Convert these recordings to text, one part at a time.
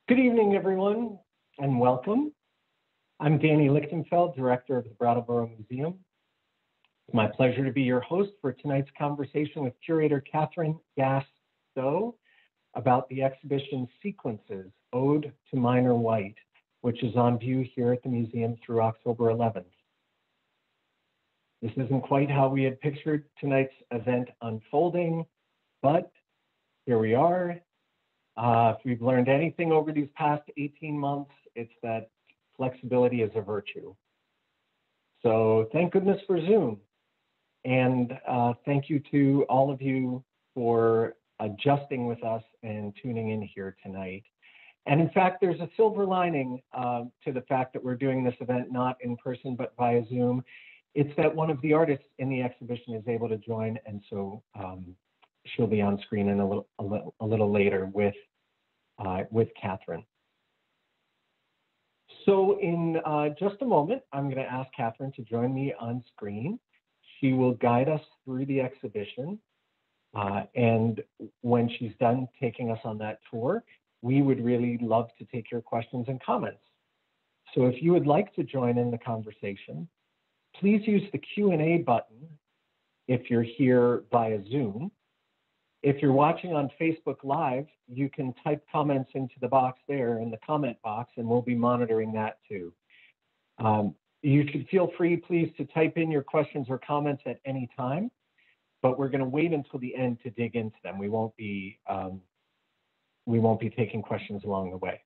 Good evening, everyone, and welcome. I'm Danny Lichtenfeld, Director of the Brattleboro Museum. It's my pleasure to be your host for tonight's conversation with Curator Katherine Gass Stowe about the exhibition Sequences, Ode to Minor White, which is on view here at the museum through October 11th. This isn't quite how we had pictured tonight's event unfolding, but here we are. If we've learned anything over these past 18 months, it's that flexibility is a virtue. So thank goodness for Zoom. And thank you to all of you for adjusting with us and tuning in here tonight. And in fact, there's a silver lining to the fact that we're doing this event not in person, but via Zoom. It's that one of the artists in the exhibition is able to join, and so she'll be on screen in a little later with Katherine. So in just a moment, I'm going to ask Katherine to join me on screen. She will guide us through the exhibition. And when she's done taking us on that tour, we would really love to take your questions and comments. So if you would like to join in the conversation, please use the Q&A button if you're here via Zoom. If you're watching on Facebook Live, you can type comments into the box there in the comment box, and we'll be monitoring that too. You should feel free, please, to type in your questions or comments at any time, but we're going to wait until the end to dig into them. We won't be taking questions along the way.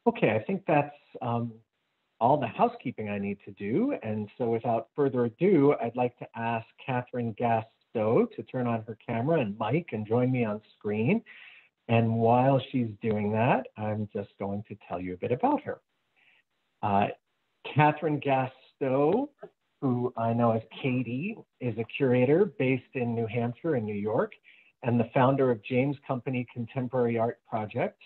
Okay, I think that's all the housekeeping I need to do. And so without further ado, I'd like to ask Katherine Gass Stowe to turn on her camera and mic and join me on screen. And while she's doing that, I'm just going to tell you a bit about her. Katherine Gass Stowe, who I know as Katie, is a curator based in New Hampshire and New York, and the founder of James Company Contemporary Art Project.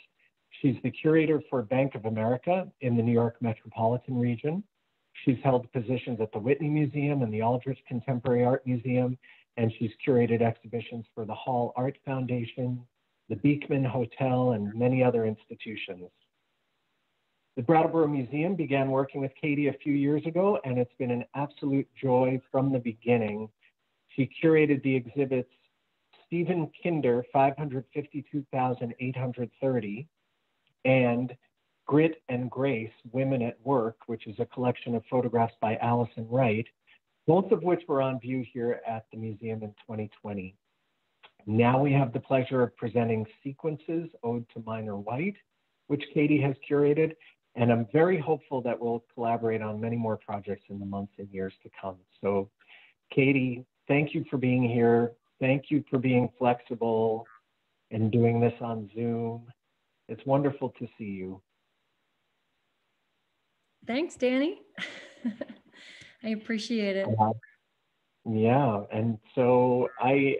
She's the curator for Bank of America in the New York metropolitan region. She's held positions at the Whitney Museum and the Aldrich Contemporary Art Museum, and she's curated exhibitions for the Hall Art Foundation, the Beekman Hotel, and many other institutions. The Brattleboro Museum began working with Katie a few years ago, and it's been an absolute joy from the beginning. She curated the exhibits Stephen Kinder, 552,830, and Grit and Grace, Women at Work, which is a collection of photographs by Allison Wright, both of which were on view here at the museum in 2020. Now we have the pleasure of presenting Sequences, Ode to Minor White, which Katie has curated, and I'm very hopeful that we'll collaborate on many more projects in the months and years to come. So Katie, thank you for being here. Thank you for being flexible and doing this on Zoom. It's wonderful to see you. Thanks, Danny. I appreciate it. Yeah, and so I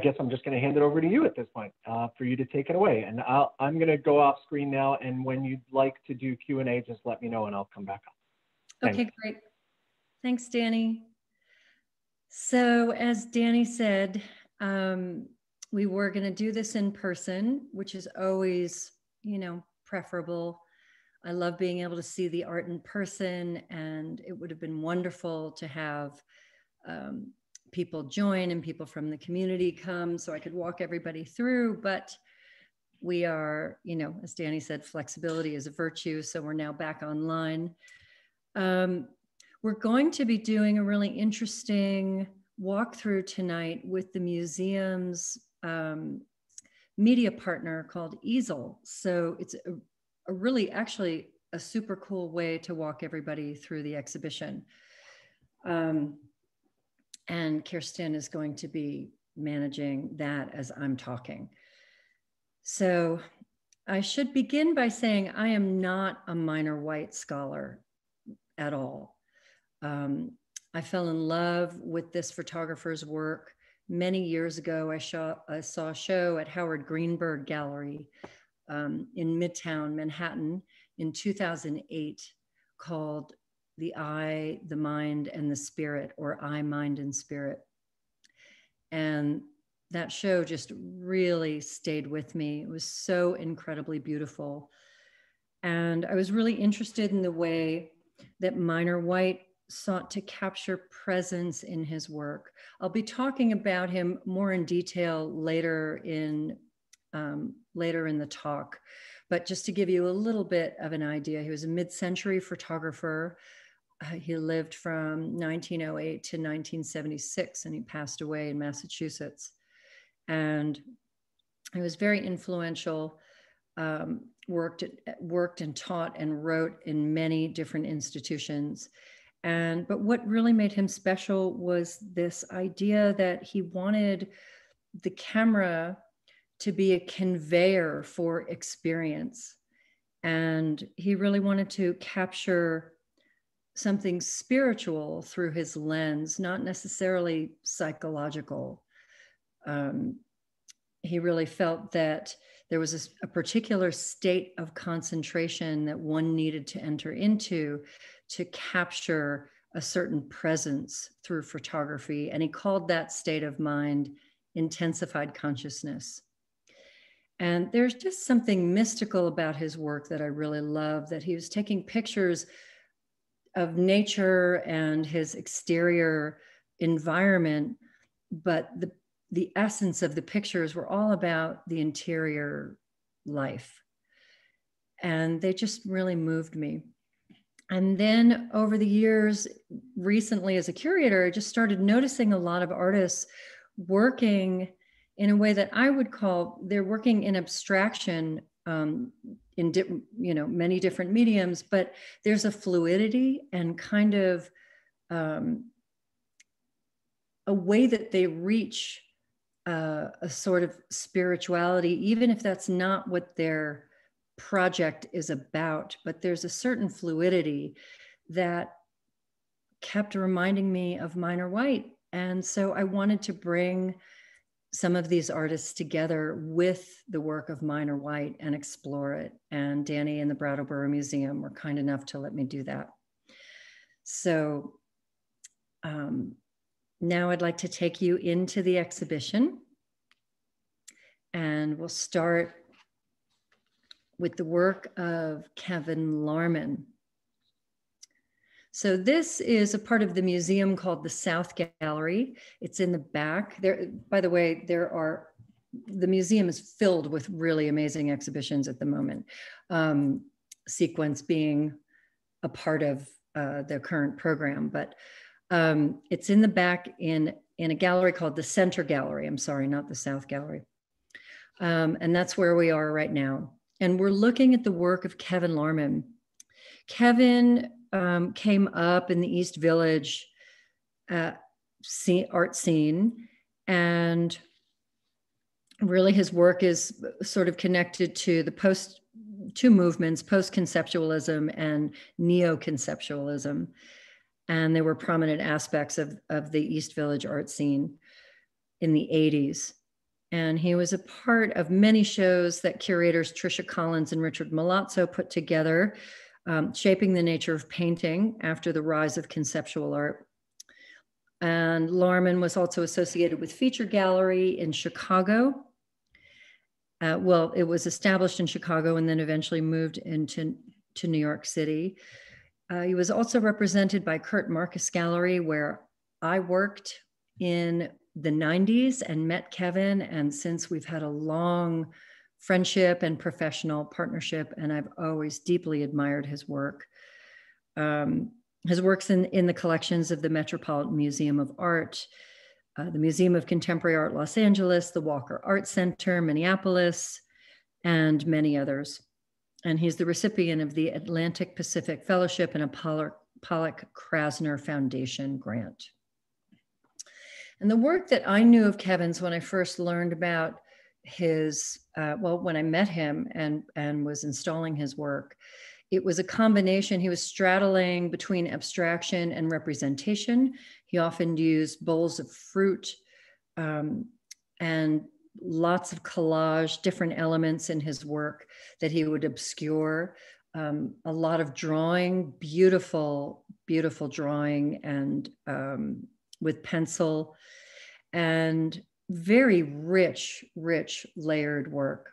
guess I'm just going to hand it over to you at this point for you to take it away. And I'm going to go off screen now, and when you'd like to do Q&A, just let me know and I'll come back up. Thanks. Okay, great. Thanks, Danny. So as Danny said, we were going to do this in person, which is always, preferable. I love being able to see the art in person, and it would have been wonderful to have people join and people from the community come so I could walk everybody through, but we are, as Danny said, flexibility is a virtue, so we're now back online. We're going to be doing a really interesting walkthrough tonight with the museum's media partner called Easel. So it's a really actually a super cool way to walk everybody through the exhibition. And Kirsten is going to be managing that as I'm talking. So I should begin by saying I am not a minor white scholar at all. I fell in love with this photographer's work many years ago. I saw a show at Howard Greenberg Gallery in Midtown Manhattan in 2008 called The Eye, the Mind, and the Spirit, or I, Mind, and Spirit. And that show just really stayed with me. It was so incredibly beautiful. And I was really interested in the way that Minor White sought to capture presence in his work. I'll be talking about him more in detail later in the talk. But just to give you a little bit of an idea, he was a mid-century photographer. He lived from 1908 to 1976, and he passed away in Massachusetts. And he was very influential, worked and taught and wrote in many different institutions. But what really made him special was this idea that he wanted the camera to be a conveyor for experience. And he really wanted to capture something spiritual through his lens, not necessarily psychological. He really felt that there was a particular state of concentration that one needed to enter into to capture a certain presence through photography. And he called that state of mind intensified consciousness. And there's just something mystical about his work that I really love, that he was taking pictures of nature and his exterior environment, but the essence of the pictures were all about the interior life. And they just really moved me. And then over the years, recently as a curator, I just started noticing a lot of artists working in a way that I would call, they're working in abstraction in many different mediums, but there's a fluidity and kind of a way that they reach a sort of spirituality, even if that's not what their project is about. But there's a certain fluidity that kept reminding me of Minor White. And so I wanted to bring some of these artists together with the work of Minor White and explore it. And Danny and the Brattleboro Museum were kind enough to let me do that. So now I'd like to take you into the exhibition. And we'll start with the work of Kevin Larmon. So this is a part of the museum called the South Gallery. It's in the back. There, by the way, the museum is filled with really amazing exhibitions at the moment. Sequence being a part of the current program, but it's in the back in a gallery called the Center Gallery. I'm sorry, not the South Gallery. And that's where we are right now. And we're looking at the work of Kevin Larmon. Kevin came up in the East Village art scene, and really his work is sort of connected to the two movements, post-conceptualism and neo-conceptualism. And there were prominent aspects of the East Village art scene in the 80s. And he was a part of many shows that curators Tricia Collins and Richard Malazzo put together, shaping the nature of painting after the rise of conceptual art. And Larmon was also associated with Feature Gallery in Chicago. Well, it was established in Chicago and then eventually moved into New York City. He was also represented by Kurt Marcus Gallery, where I worked in the 90s and met Kevin. And since we've had a long friendship and professional partnership, and I've always deeply admired his work. His work's in the collections of the Metropolitan Museum of Art, the Museum of Contemporary Art Los Angeles, the Walker Art Center, Minneapolis, and many others. And he's the recipient of the Atlantic Pacific Fellowship and a Pollock Krasner Foundation grant. And the work that I knew of Kevin's when I first learned about his, when I met him and was installing his work, it was a combination. He was straddling between abstraction and representation. He often used bowls of fruit and lots of collage, different elements in his work that he would obscure. A lot of drawing, beautiful, beautiful drawing, and with pencil. And very rich, layered work.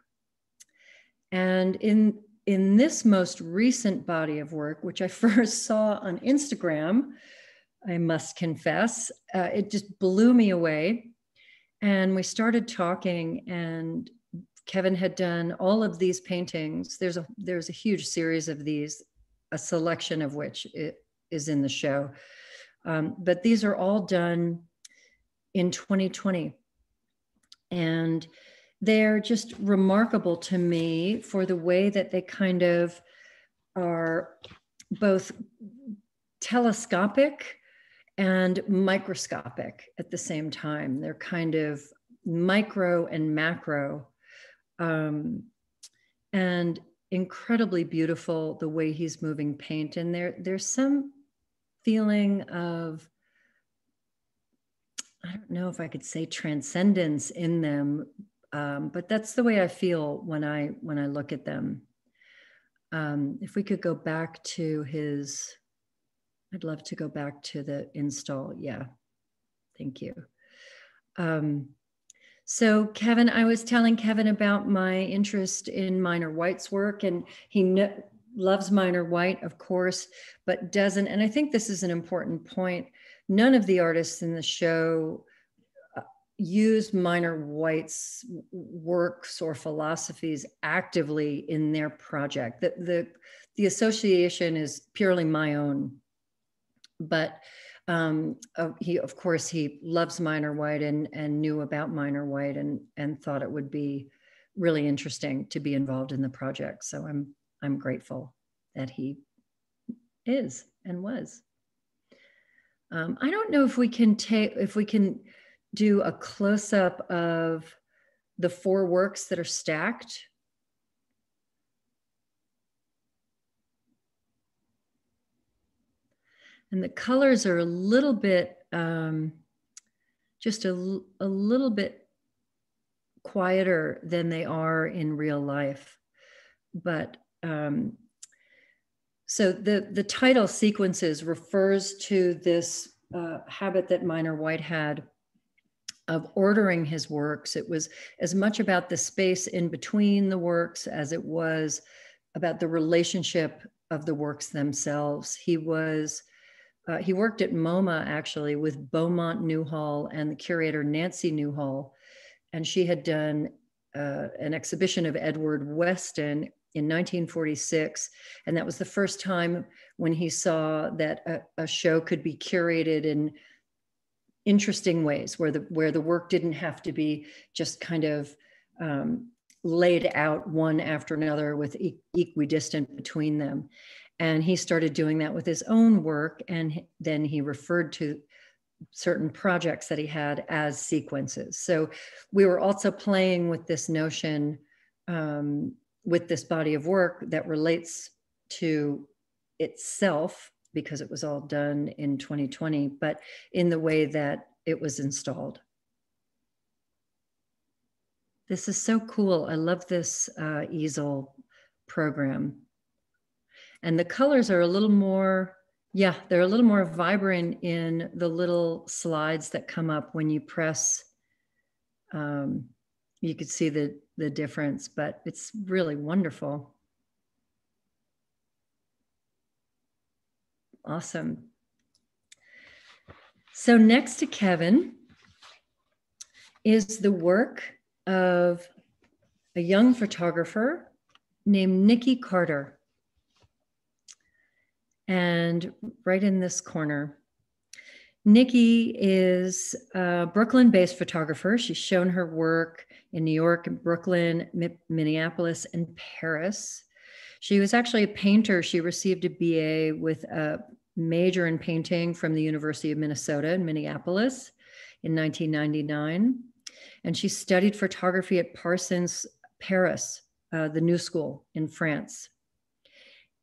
And in this most recent body of work, which I first saw on Instagram, I must confess, it just blew me away. And we started talking, and Kevin had done all of these paintings. There's a huge series of these, a selection of which is in the show. But these are all done in 2020. And they're just remarkable to me for the way that they kind of are both telescopic and microscopic at the same time. They're kind of micro and macro, and incredibly beautiful the way he's moving paint. And there's some feeling of, I don't know if I could say transcendence in them, but that's the way I feel when I look at them. If we could go back to his, I'd love to go back to the install. Yeah, thank you. So Kevin, I was telling Kevin about my interest in Minor White's work, and he loves Minor White, of course, but doesn't, and I think this is an important point, none of the artists in the show use Minor White's works or philosophies actively in their project. The association is purely my own. But he, of course, he loves Minor White and knew about Minor White and thought it would be really interesting to be involved in the project. So I'm grateful that he is and was. I don't know if we can do a close-up of the 4 works that are stacked. And the colors are a little bit, just a little bit quieter than they are in real life. But so the title Sequences refers to this habit that Minor White had of ordering his works. It was as much about the space in between the works as it was about the relationship of the works themselves. He worked at MoMA actually with Beaumont Newhall and the curator Nancy Newhall, and she had done an exhibition of Edward Weston in 1946, and that was the first time when he saw that a show could be curated in interesting ways, where the work didn't have to be just kind of laid out one after another with equidistant between them. And he started doing that with his own work. And then he referred to certain projects that he had as sequences. So we were also playing with this notion with this body of work that relates to itself, because it was all done in 2020, but in the way that it was installed. This is so cool. I love this easel program. And the colors are a little more, yeah, they're a little more vibrant in the little slides that come up when you press. You could see the difference, but it's really wonderful. Awesome. So next to Kevin is the work of a young photographer named Nikki Carter. And right in this corner, Nikki is a Brooklyn-based photographer. She's shown her work in New York, Brooklyn, Minneapolis, and Paris. She was actually a painter. She received a BA with a major in painting from the University of Minnesota in Minneapolis in 1999. And she studied photography at Parsons, Paris, the New School in France.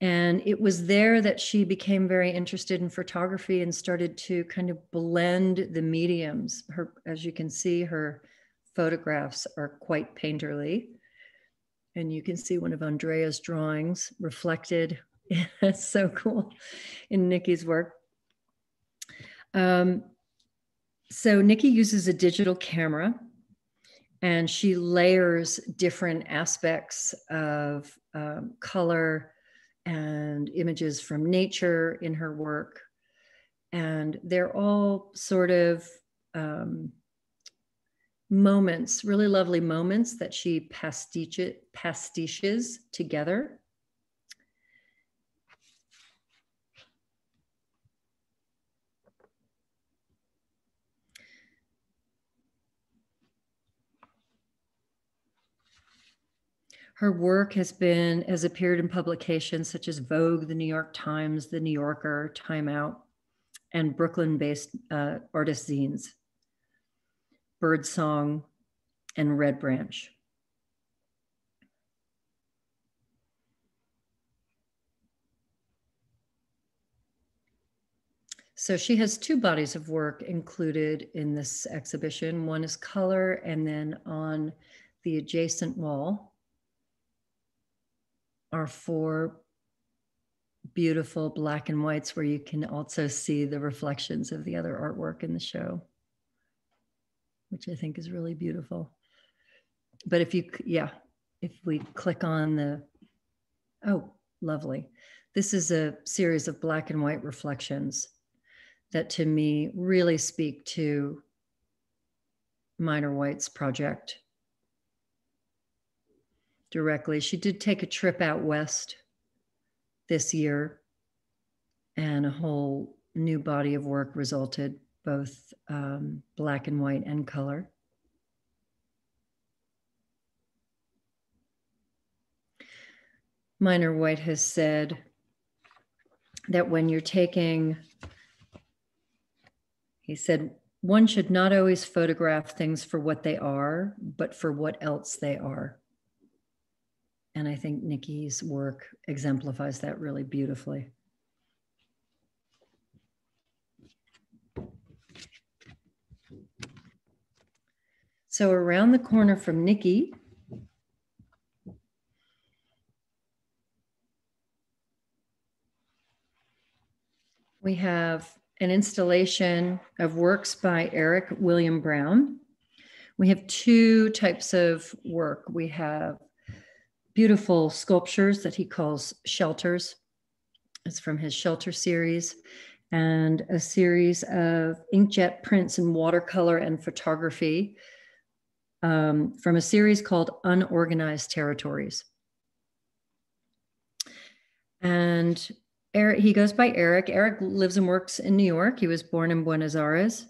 And it was there that she became very interested in photography and started to kind of blend the mediums. As you can see, her photographs are quite painterly. And you can see one of Andrea's drawings reflected. It's so cool in Nikki's work. So Nikki uses a digital camera And she layers different aspects of color and images from nature in her work. And they're all sort of moments, really lovely moments that she pastiches together. Her work has appeared in publications such as Vogue, the New York Times, the New Yorker, Time Out, and Brooklyn-based artist zines, Birdsong and Red Branch. So she has two bodies of work included in this exhibition. One is color, and then on the adjacent wall are 4 beautiful black and whites where you can also see the reflections of the other artwork in the show, which I think is really beautiful. But if we click on the, oh, lovely. This is a series of black and white reflections that to me really speak to Minor White's project directly. She did take a trip out west this year, and a whole new body of work resulted, both black and white and color. Minor White has said that when you're taking, he said, one should not always photograph things for what they are, but for what else they are. And I think Nikki's work exemplifies that really beautifully. So around the corner from Nikki, we have an installation of works by Eric William Brown. We have 2 types of work. We have beautiful sculptures that he calls shelters. It's from his Shelter series, and a series of inkjet prints in watercolor and photography from a series called Unorganized Territories. And Eric, he goes by Eric. Eric lives and works in New York. He was born in Buenos Aires.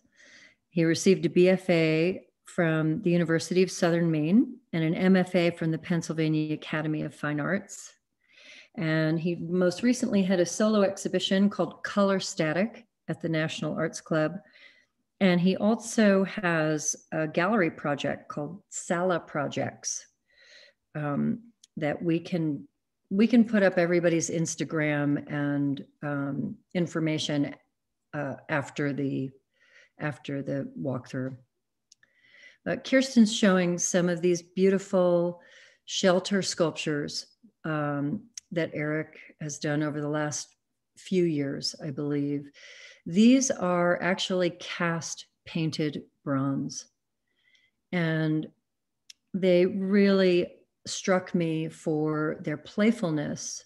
He received a BFA from the University of Southern Maine and an MFA from the Pennsylvania Academy of Fine Arts. And he most recently had a solo exhibition called Color Static at the National Arts Club. And he also has a gallery project called Sala Projects that we can put up everybody's Instagram and information after the walkthrough. Kirsten's showing some of these beautiful shelter sculptures that Eric has done over the last few years, I believe. These are actually cast painted bronze. And they really struck me for their playfulness,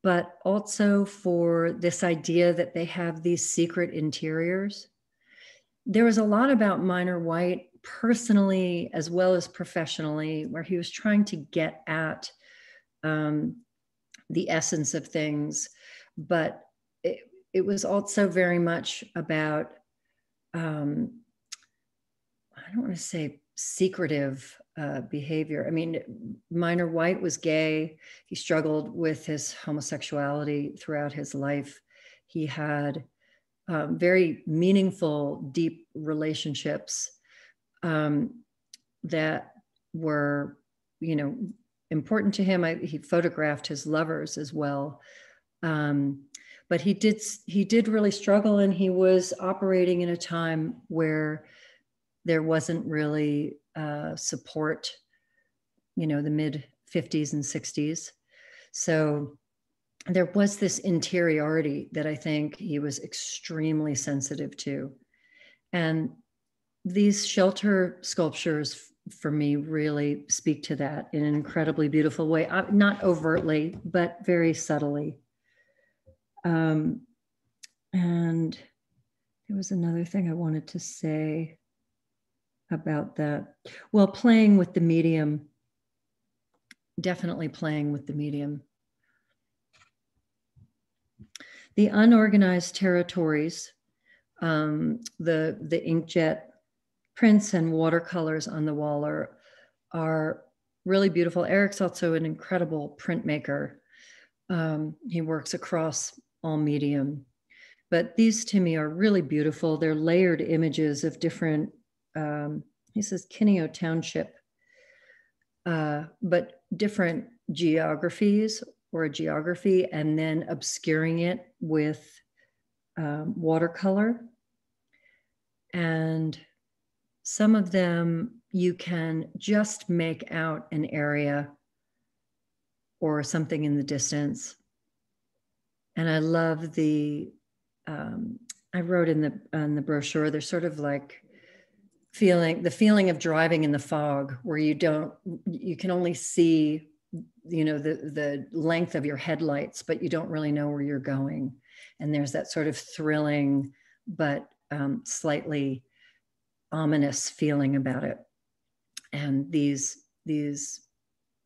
but also for this idea that they have these secret interiors. There was a lot about Minor White personally as well as professionally, where he was trying to get at the essence of things, but it was also very much about, I don't want to say secretive behavior. I mean, Minor White was gay. He struggled with his homosexuality throughout his life. He had very meaningful, deep relationships that were, important to him. He photographed his lovers as well. But he did really struggle, and he was operating in a time where there wasn't really support, the mid 50s and 60s. So there was this interiority that I think he was extremely sensitive to. And these shelter sculptures for me, really speak to that in an incredibly beautiful way, not overtly, but very subtly. And there was another thing I wanted to say about that. Well, playing with the medium, definitely playing with the medium. The unorganized territories, the inkjet prints and watercolors on the wall are really beautiful. Eric's also an incredible printmaker. He works across all medium, but these to me are really beautiful. They're layered images of different, he says Kineo Township, but different geographies or a geography, and then obscuring it with watercolor. And some of them you can just make out an area or something in the distance. And I love the, I wrote in the brochure, there's sort of like the feeling of driving in the fog, where you can only see, the length of your headlights, but you don't really know where you're going. And there's that sort of thrilling, but slightly ominous feeling about it. And these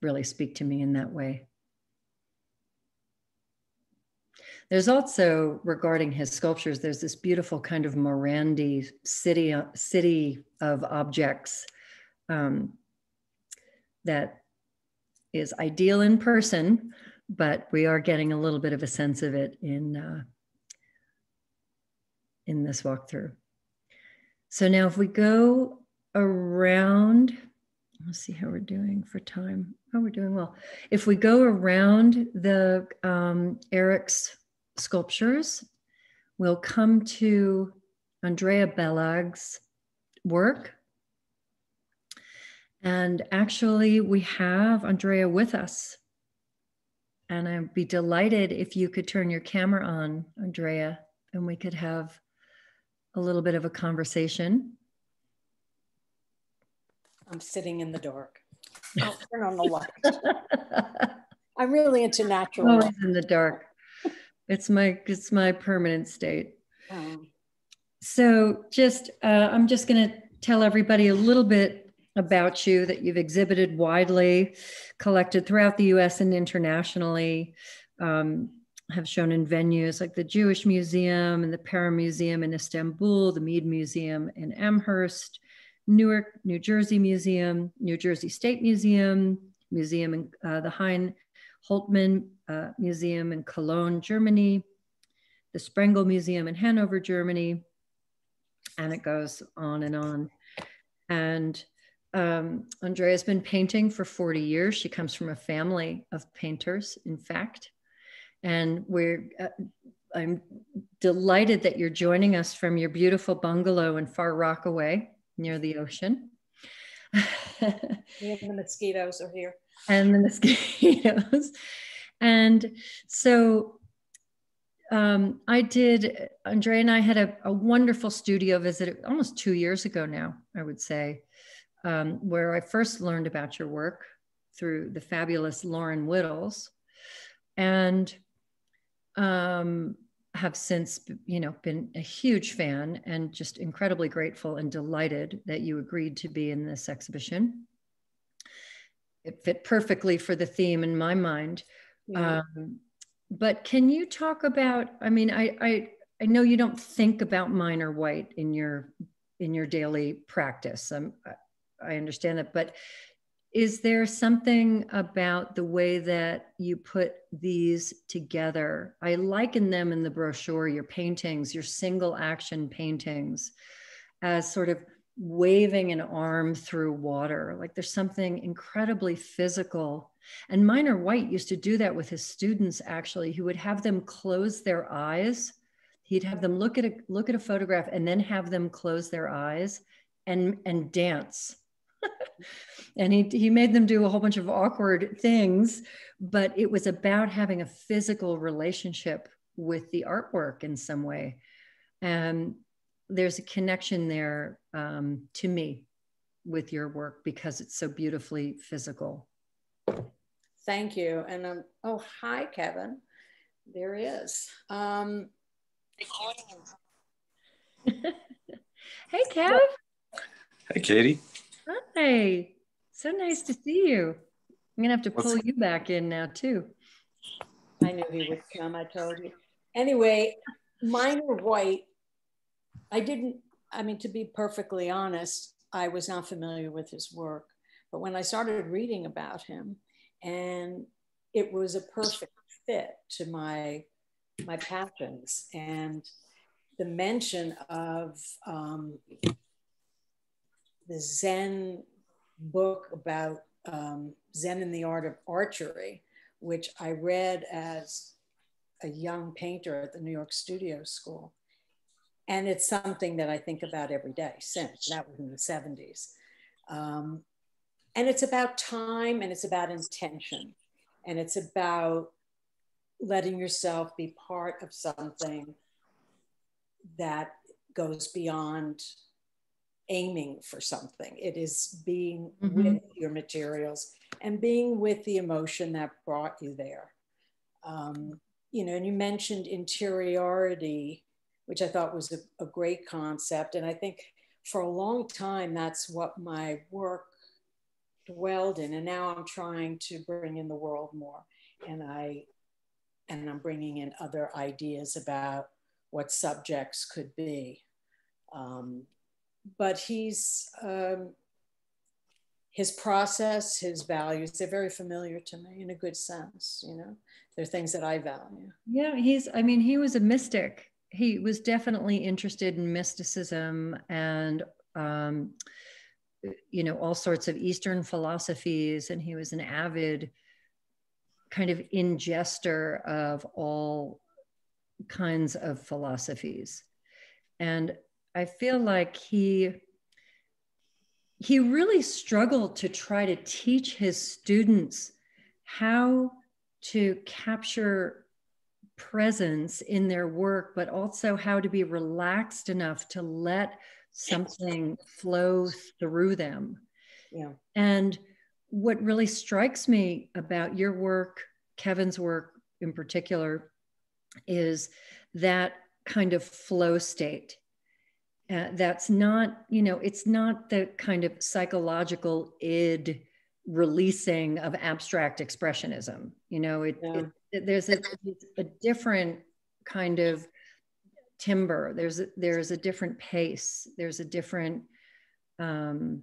really speak to me in that way. There's also, regarding his sculptures, there's this beautiful kind of Morandi city of objects that is ideal in person, but we are getting a little bit of a sense of it in this walkthrough. So now if we go around, let's see how we're doing for time. Oh, we're doing well. If we go around the Eric's sculptures, we'll come to Andrea Belag's work. And actually we have Andrea with us. And I'd be delighted if you could turn your camera on, Andrea, and we could have a little bit of a conversation. I'm sitting in the dark. I'll turn on the light. I'm really into natural light. Always in the dark. It's my permanent state. So I'm just going to tell everybody a little bit about you, that you've exhibited widely, collected throughout the US and internationally, have shown in venues like the Jewish Museum and the Para Museum in Istanbul, the Mead Museum in Amherst, Newark, New Jersey Museum, New Jersey State Museum, in the Hein Holtmann Museum in Cologne, Germany, the Sprengel Museum in Hanover, Germany, and it goes on and on. And Andrea's been painting for 40 years. She comes from a family of painters, in fact. And I'm delighted that you're joining us from your beautiful bungalow in Far Rockaway near the ocean. And the mosquitoes are here. And the mosquitoes. And so Andrea and I had a wonderful studio visit almost 2 years ago now, I would say, where I first learned about your work through the fabulous Lauren Whittles, and have since, been a huge fan and just incredibly grateful and delighted that you agreed to be in this exhibition. It fit perfectly for the theme in my mind. Yeah. But can you talk about, I know you don't think about minor white in your daily practice. I understand that, but is there something about the way that you put these together? I liken them in the brochure, your paintings, your single action paintings, as sort of waving an arm through water. Like there's something incredibly physical. And Minor White used to do that with his students, actually. He would have them close their eyes. He'd have them look at a photograph and then have them close their eyes and dance. And he made them do a whole bunch of awkward things, but it was about having a physical relationship with the artwork in some way. And there's a connection there to me with your work because it's so beautifully physical. Thank you. And oh, hi, Kevin. There he is. Hey, Kev. Hey, Katie. Hi. So nice to see you. I'm gonna have to pull you back in now too. I knew he would come, I told you. Anyway, Minor White, to be perfectly honest, I was not familiar with his work. But when I started reading about him, and it was a perfect fit to my passions, and the mention of the Zen book about Zen and the Art of Archery, which I read as a young painter at the New York Studio School. And it's something that I think about every day since. That was in the 70s. And it's about time, and it's about intention, and it's about letting yourself be part of something that goes beyond aiming for something. It is being with your materials and being with the emotion that brought you there. You know, and you mentioned interiority, which I thought was a great concept. And I think for a long time, that's what my work dwelled in. And now I'm trying to bring in the world more. And I'm bringing in other ideas about what subjects could be. But his process, his values, they're very familiar to me in a good sense, you know, they're things that I value. Yeah, he was a mystic. He was definitely interested in mysticism and, you know, all sorts of Eastern philosophies. And he was an avid kind of ingester of all kinds of philosophies. And I feel like he really struggled to try to teach his students how to capture presence in their work, but also how to be relaxed enough to let something flow through them. Yeah. And what really strikes me about your work, Kevin's work in particular, is that kind of flow state. That's not, you know, it's not the kind of psychological id releasing of abstract expressionism. You know, there's a different kind of timbre. There's a different pace. There's a different kind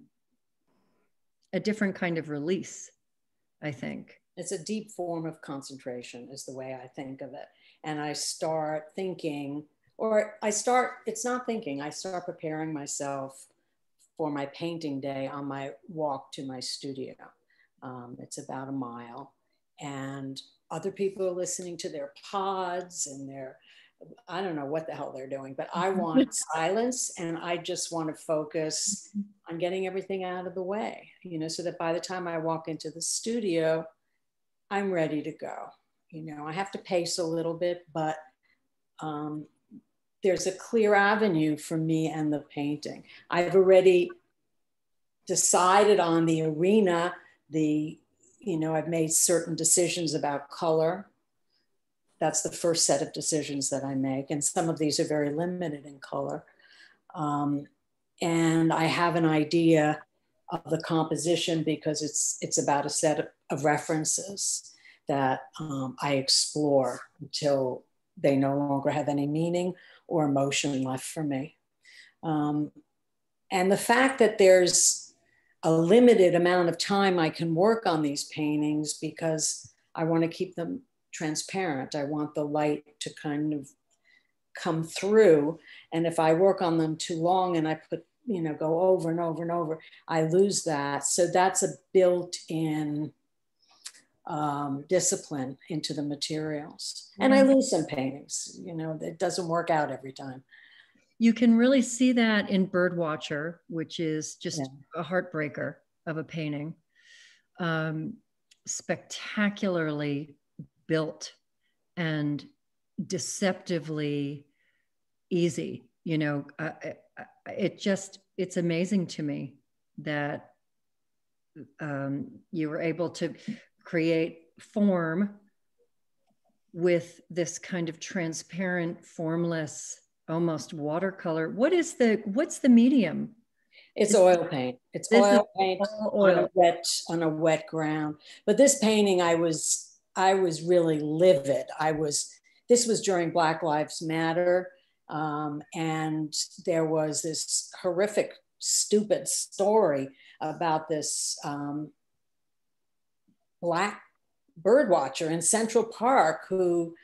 of release, I think. It's a deep form of concentration is the way I think of it. And I start thinking, it's not thinking, I start preparing myself for my painting day on my walk to my studio. It's about a mile, and other people are listening to their pods and I don't know what the hell they're doing, but I want silence, and I just want to focus on getting everything out of the way, you know, so that by the time I walk into the studio, I'm ready to go. You know, I have to pace a little bit, but there's a clear avenue for me and the painting. I've already decided on the arena, I've made certain decisions about color. That's the first set of decisions that I make. And some of these are very limited in color. And I have an idea of the composition because it's about a set of references that I explore until they no longer have any meaning or emotion left for me. And the fact that there's a limited amount of time I can work on these paintings because I want to keep them transparent. I want the light to kind of come through. And if I work on them too long and I go over and over and over, I lose that. So that's a built-in discipline into the materials. And I lose some paintings, you know, it doesn't work out every time. You can really see that in Birdwatcher, which is just a heartbreaker of a painting. Spectacularly built and deceptively easy. You know, it's amazing to me that you were able to create form with this kind of transparent, formless, almost watercolor. What's the medium? It's oil paint. It's oil paint on a wet ground. But this painting, I was really livid. This was during Black Lives Matter. And there was this horrific, stupid story about this Black bird watcher in Central Park who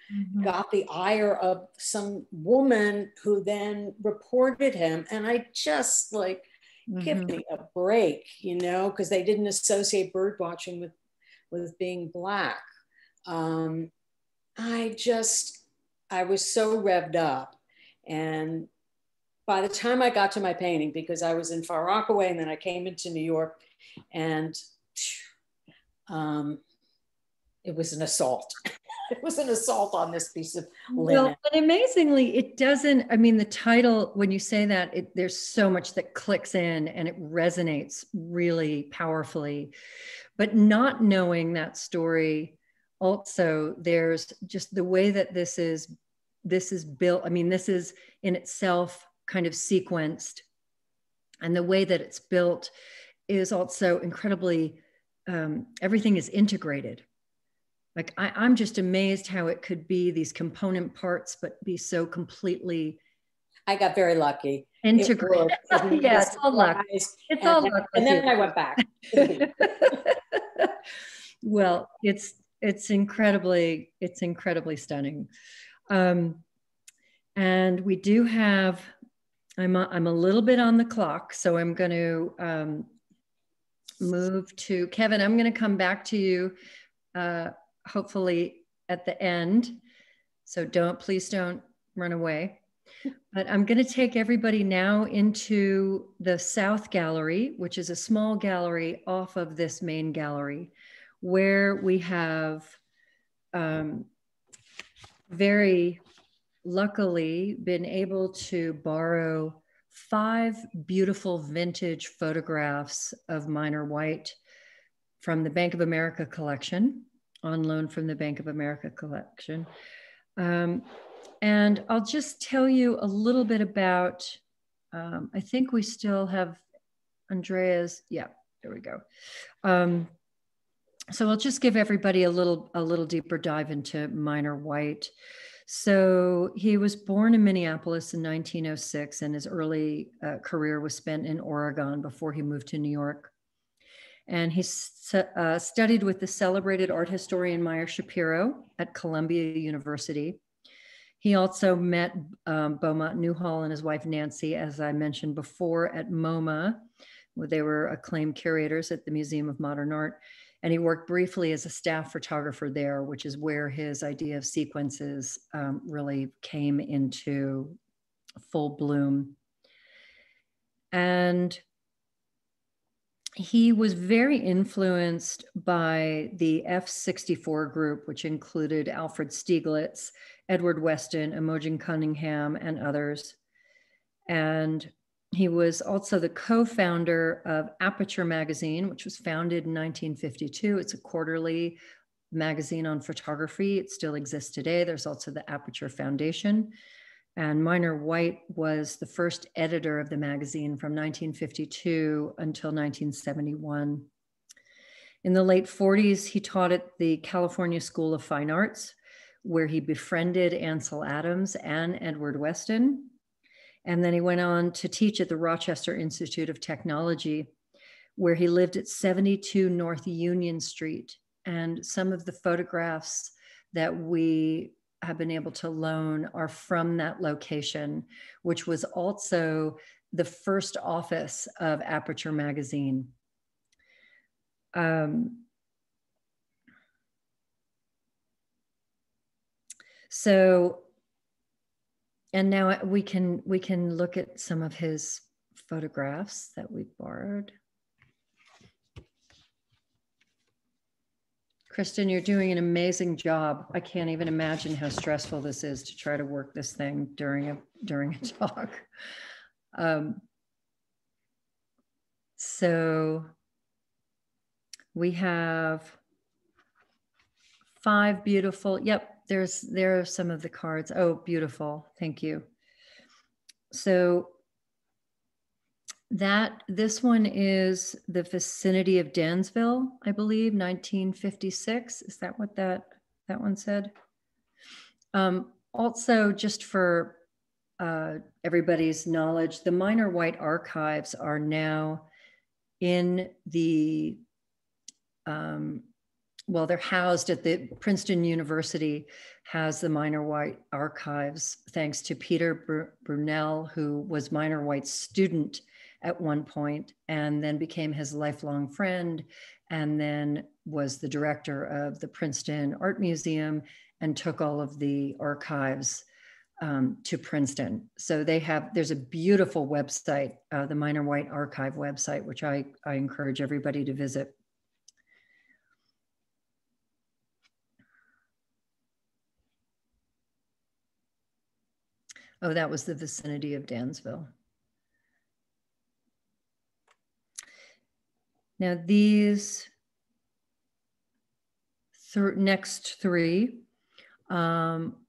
got the ire of some woman who then reported him. And I just like, give me a break, you know, because they didn't associate bird watching with being Black. I was so revved up. And by the time I got to my painting, because I was in Far Rockaway and then I came into New York, and it was an assault. It was an assault on this piece of linen. Well, but amazingly, it doesn't, I mean, the title, when you say that, there's so much that clicks in and it resonates really powerfully. But not knowing that story, also, there's just the way that this is built. I mean, this is in itself kind of sequenced. And the way that it's built is also incredibly, everything is integrated. Like I'm just amazed how it could be these component parts, but be so completely. I got very lucky. Integrated. Yeah, it's all luck. It's all luck. And then I went back. Well, it's incredibly stunning. And we do have, I'm a little bit on the clock, so I'm going to move to Kevin. I'm going to come back to you. Hopefully at the end. So please don't run away. But I'm going to take everybody now into the South Gallery, which is a small gallery off of this main gallery, where we have very luckily been able to borrow 5 beautiful vintage photographs of Minor White from the Bank of America collection, on loan from the Bank of America collection. And I'll just tell you a little bit about, I think we still have Andrea's, yeah, there we go. So I'll just give everybody a little deeper dive into Minor White. So he was born in Minneapolis in 1906, and his early career was spent in Oregon before he moved to New York. And he studied with the celebrated art historian Meyer Shapiro at Columbia University. He also met Beaumont Newhall and his wife Nancy, as I mentioned before, at MoMA, where they were acclaimed curators at the Museum of Modern Art. And he worked briefly as a staff photographer there, which is where his idea of sequences really came into full bloom. And he was very influenced by the F-64 group, which included Alfred Stieglitz, Edward Weston, Imogen Cunningham, and others. And he was also the co-founder of Aperture magazine, which was founded in 1952. It's a quarterly magazine on photography. It still exists today. There's also the Aperture Foundation. And Minor White was the first editor of the magazine from 1952 until 1971. In the late 40s, he taught at the California School of Fine Arts, where he befriended Ansel Adams and Edward Weston. And then he went on to teach at the Rochester Institute of Technology, where he lived at 72 North Union Street. And some of the photographs that we have been able to loan are from that location, which was also the first office of Aperture magazine. And now we can look at some of his photographs that we borrowed. Kristen, you're doing an amazing job. I can't even imagine how stressful this is to try to work this thing during a talk. So So we have 5 beautiful, yep, there are some of the cards. Oh, beautiful, thank you. So this one is the vicinity of Dansville, I believe, 1956. Is that what that one said? Also, just for everybody's knowledge, the Minor White archives are now in the, well, they're housed at the Princeton University, has the Minor White archives, thanks to Peter Brunel, who was Minor White's student at one point, and then became his lifelong friend, and then was the director of the Princeton Art Museum and took all of the archives to Princeton. So there's a beautiful website, the Minor White Archive website, which I encourage everybody to visit. Oh, that was the vicinity of Dansville. Now these next 3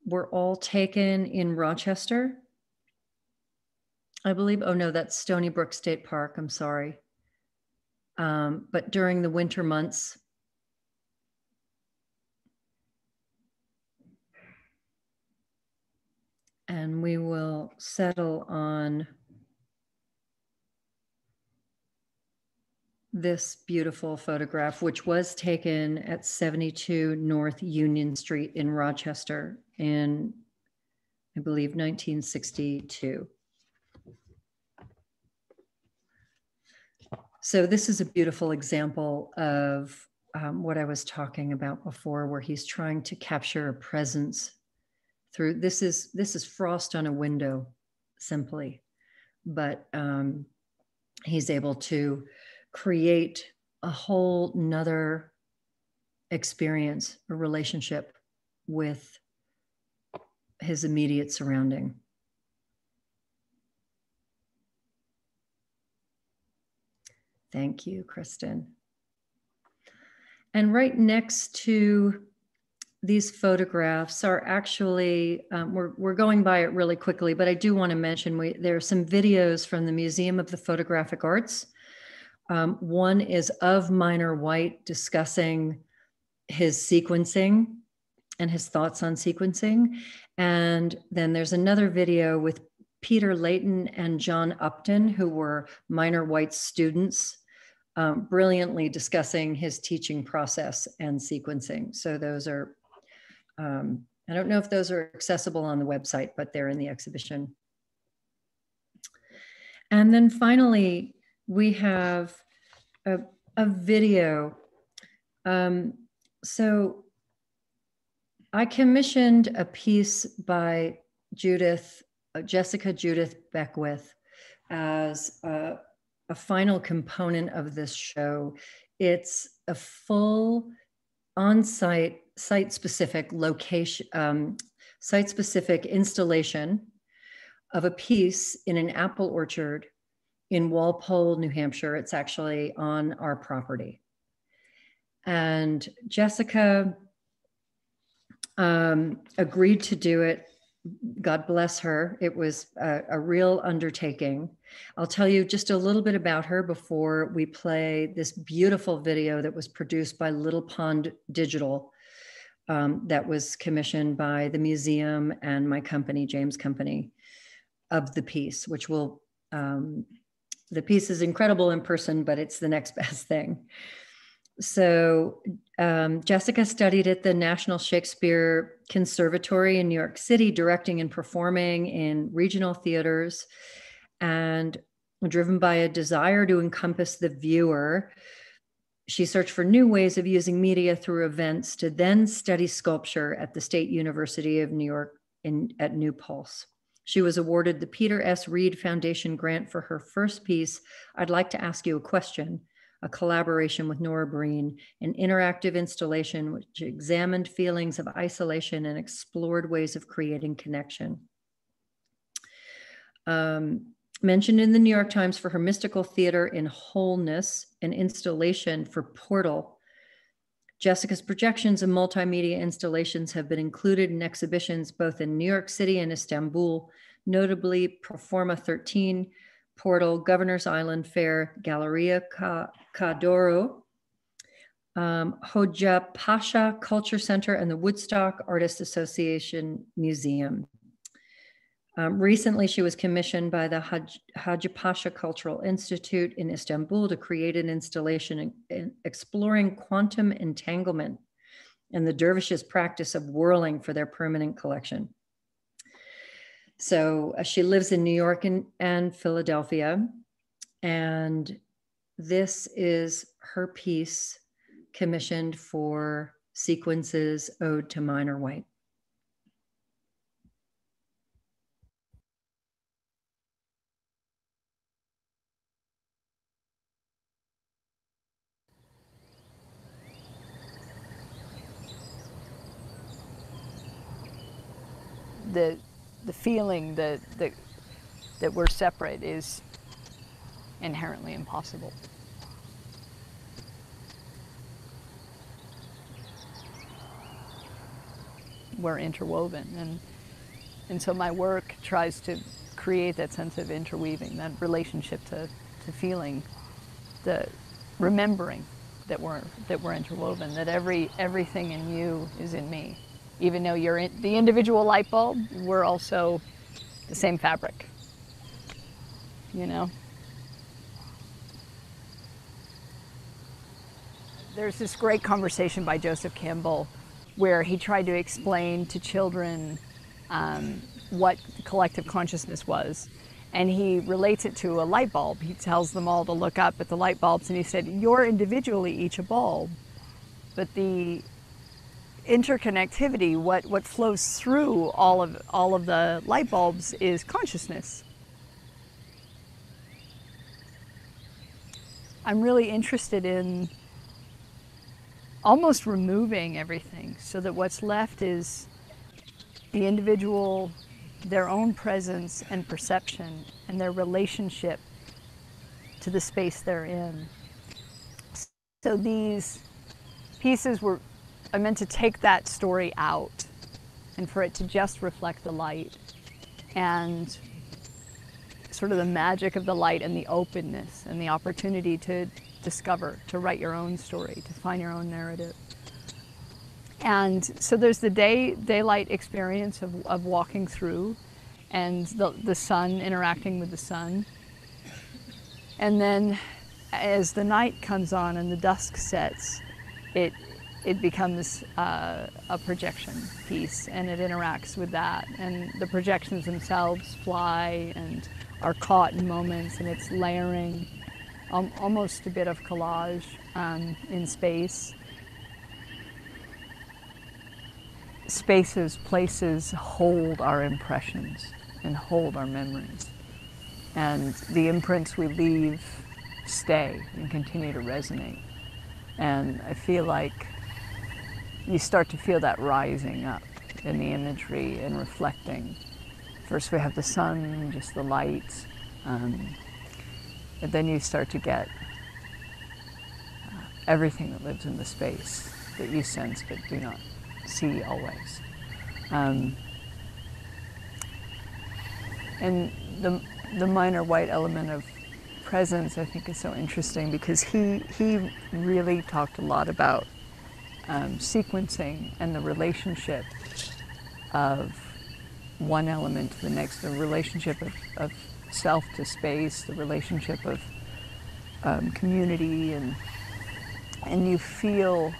were all taken in Rochester, I believe. Oh no, that's Stony Brook State Park, I'm sorry. But during the winter months. And we will settle on this beautiful photograph, which was taken at 72 North Union Street in Rochester in, I believe, 1962. So this is a beautiful example of what I was talking about before, where he's trying to capture a presence through, this is frost on a window, simply, but he's able to create a whole nother experience, a relationship with his immediate surrounding. Thank you, Kristen. And right next to these photographs are actually, we're going by it really quickly, but I do want to mention there are some videos from the Museum of the Photographic Arts. One is of Minor White discussing his sequencing and his thoughts on sequencing. And then there's another video with Peter Layton and John Upton, who were Minor White's students, brilliantly discussing his teaching process and sequencing. So those are, I don't know if those are accessible on the website, but they're in the exhibition. And then finally, we have a video. So I commissioned a piece by Jessica Judith Beckwith as a final component of this show. It's a full on-site, site-specific location, site-specific installation of a piece in an apple orchard in Walpole, New Hampshire. It's actually on our property. And Jessica agreed to do it. God bless her. It was a real undertaking. I'll tell you just a little bit about her before we play this beautiful video that was produced by Little Pond Digital, that was commissioned by the museum and my company, James Company, of the piece, which will, the piece is incredible in person, but it's the next best thing. So Jessica studied at the National Shakespeare Conservatory in New York City, directing and performing in regional theaters, and driven by a desire to encompass the viewer, she searched for new ways of using media through events to then study sculpture at the State University of New York at New Paltz. She was awarded the Peter S. Reed Foundation grant for her first piece, I'd Like to Ask You a Question, a collaboration with Nora Breen, an interactive installation which examined feelings of isolation and explored ways of creating connection. mentioned in the New York Times for her mystical theater in Wholeness, an installation for Portal. Jessica's projections and multimedia installations have been included in exhibitions both in New York City and Istanbul, notably Proforma 13, Portal, Governor's Island Fair, Galleria Cadoro, Hoja Pasha Culture Center, and the Woodstock Artists Association Museum. Recently, she was commissioned by the Haji Pasha Cultural Institute in Istanbul to create an installation exploring quantum entanglement and the dervishes' practice of whirling for their permanent collection. So she lives in New York and Philadelphia, and this is her piece commissioned for Sequences Ode to Minor White. The feeling that we're separate is inherently impossible. We're interwoven, and so my work tries to create that sense of interweaving, that relationship to feeling, the remembering that we're interwoven, that everything in you is in me. Even though you're the individual light bulb, we're also the same fabric, you know? There's this great conversation by Joseph Campbell where he tried to explain to children what collective consciousness was. And he relates it to a light bulb. He tells them all to look up at the light bulbs, and he said, you're individually each a bulb, but the interconnectivity, what flows through all of the light bulbs is consciousness. I'm really interested in almost removing everything so that what's left is the individual, their own presence and perception and their relationship to the space they're in. So these pieces I meant to take that story out and for it to just reflect the light and sort of the magic of the light and the openness and the opportunity to discover, to write your own story, to find your own narrative. And so there's the daylight experience of walking through and the sun, interacting with the sun. And then as the night comes on and the dusk sets, it becomes a projection piece, and it interacts with that. And the projections themselves fly and are caught in moments, and it's layering, almost a bit of collage in space. Spaces, places hold our impressions and hold our memories. And the imprints we leave stay and continue to resonate. And I feel like you start to feel that rising up in the imagery and reflecting. First we have the sun, just the light, and then you start to get everything that lives in the space that you sense but do not see always. And the minor white element of presence, I think, is so interesting because he really talked a lot about sequencing and the relationship of one element to the next, the relationship of self to space, the relationship of community, and you feel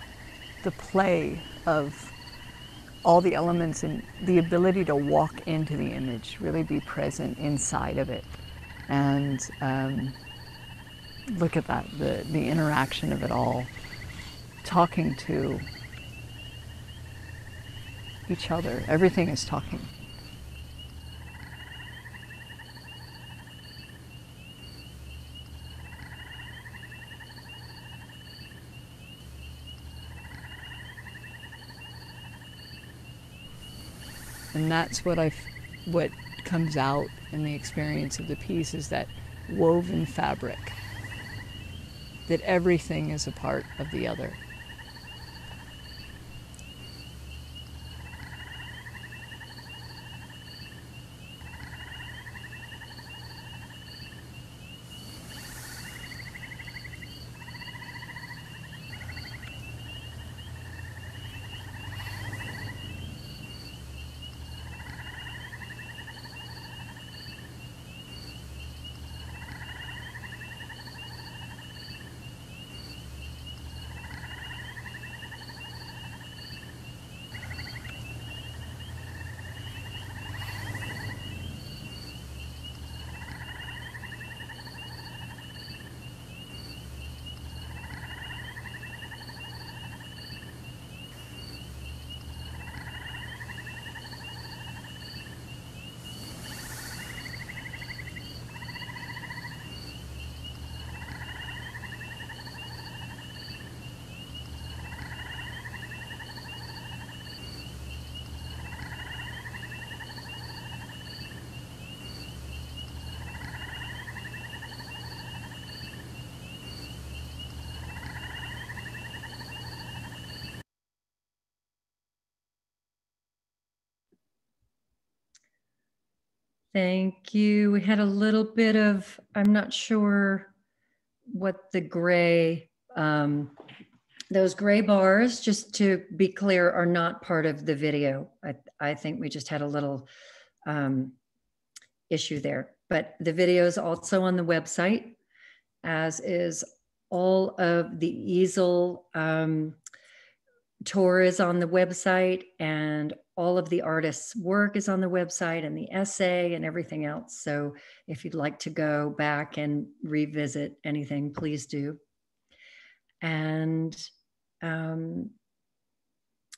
the play of all the elements and the ability to walk into the image, really be present inside of it. And look at that, the interaction of it all, talking to each other. Everything is talking. And that's what comes out in the experience of the piece is that woven fabric, that everything is a part of the other. Thank you. We had a little bit of, I'm not sure what the gray, those gray bars, just to be clear, are not part of the video. I think we just had a little issue there, but the video is also on the website, as is all of the easel tour is on the website, and all of the artist's work is on the website, and the essay and everything else. So if you'd like to go back and revisit anything, please do. And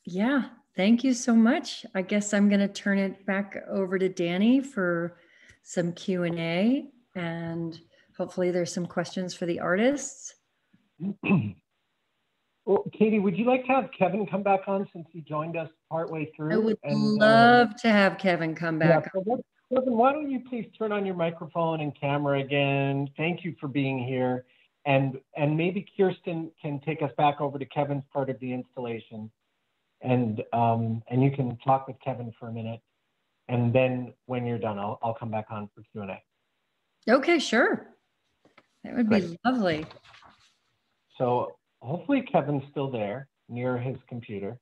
yeah, thank you so much. I guess I'm going to turn it back over to Danny for some Q&A, and hopefully there's some questions for the artists. Well, Katie, would you like to have Kevin come back on since he joined us partway through? I would love to have Kevin come back. Yeah, so Kevin, why don't you please turn on your microphone and camera again? Thank you for being here. And maybe Kirsten can take us back over to Kevin's part of the installation. And you can talk with Kevin for a minute. And then when you're done, I'll come back on for Q&A. Okay, sure. That would be lovely. So hopefully Kevin's still there near his computer.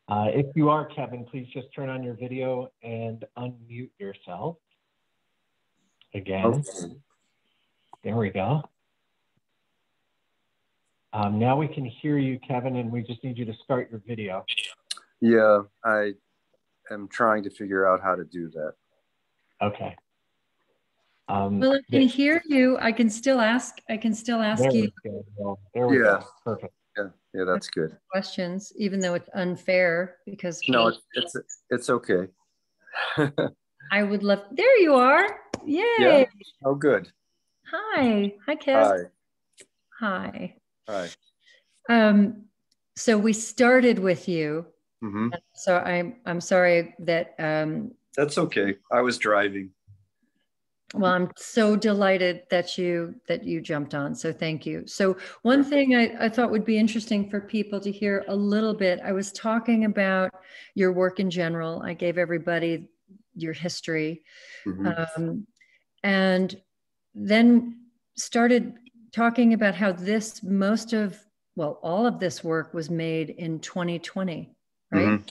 If you are, Kevin, please just turn on your video and unmute yourself again. Okay. There we go. Now we can hear you, Kevin, and we just need you to start your video. Yeah, I am trying to figure out how to do that. Okay. Well, I can hear you. I can still ask. I can still ask you. There we go. Perfect. Yeah, that's good. Questions, even though it's unfair, because no, it's okay. I would love. There you are. Yay! Yeah. Oh, good. Hi, Kev. Hi. So we started with you. Mm-hmm. So I'm sorry that. That's okay. I was driving. Well, I'm so delighted that you jumped on. So thank you. So one thing I thought would be interesting for people to hear a little bit, I was talking about your work in general. I gave everybody your history, and then started talking about how all of this work was made in 2020, right? Mm-hmm.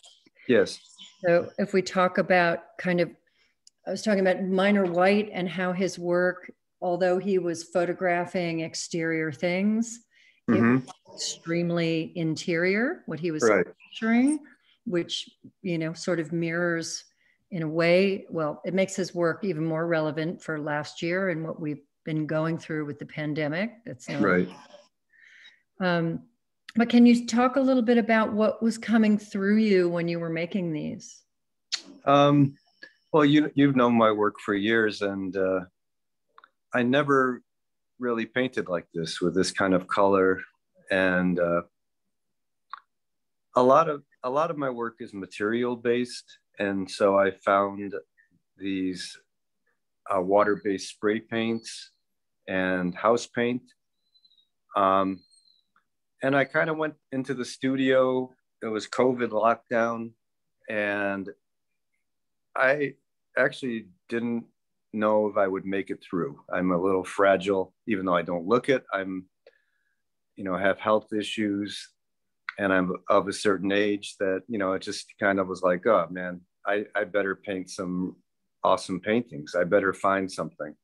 Yes. So if we talk about I was talking about Minor White and how his work, although he was photographing exterior things, it was extremely interior, what he was capturing, which, sort of mirrors in a way, well, it makes his work even more relevant for last year and what we've been going through with the pandemic. That's right. But can you talk a little bit about what was coming through you when you were making these? Well, you've known my work for years, and I never really painted like this with this kind of color. And a lot of my work is material based, and so I found these water-based spray paints and house paint. And I kind of went into the studio. It was COVID lockdown, and I actually didn't know if I would make it through. I'm a little fragile, even though I don't look it. I'm, have health issues, and I'm of a certain age that, it just kind of was like, oh man, I better paint some awesome paintings. I better find something.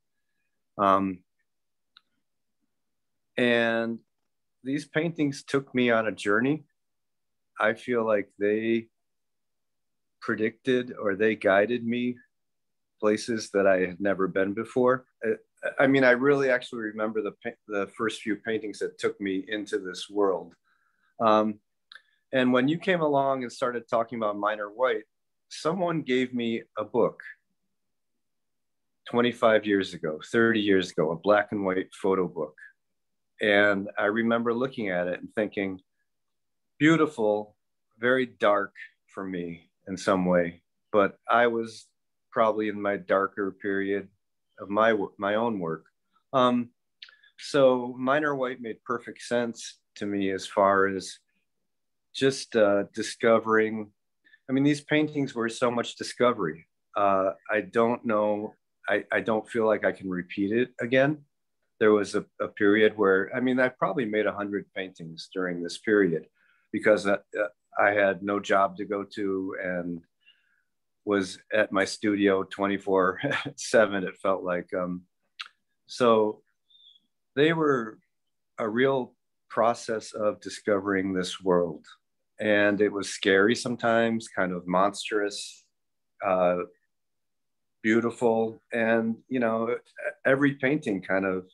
And these paintings took me on a journey. I feel like they predicted, or they guided me places that I had never been before. I mean, I really actually remember the first few paintings that took me into this world. And when you came along and started talking about minor white, someone gave me a book 25 years ago, 30 years ago, a black and white photo book. And I remember looking at it and thinking, beautiful, very dark for me in some way, but I was probably in my darker period of my own work. So minor white made perfect sense to me as far as just discovering. I mean, these paintings were so much discovery. I don't know, I don't feel like I can repeat it again. There was a period where, I mean, I probably made 100 paintings during this period, because I had no job to go to and was at my studio 24/7, it felt like. So they were a real process of discovering this world. And it was scary sometimes, kind of monstrous, beautiful. And, every painting kind of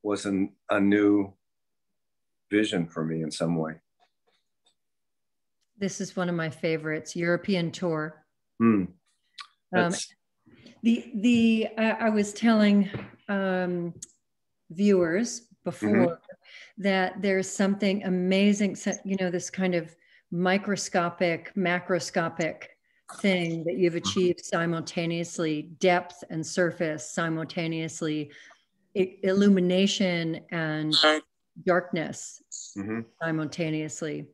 was a new vision for me in some way. This is one of my favorites, European Tour. I was telling viewers before that there's something amazing, this kind of microscopic, macroscopic thing that you've achieved simultaneously, depth and surface simultaneously, illumination and darkness simultaneously.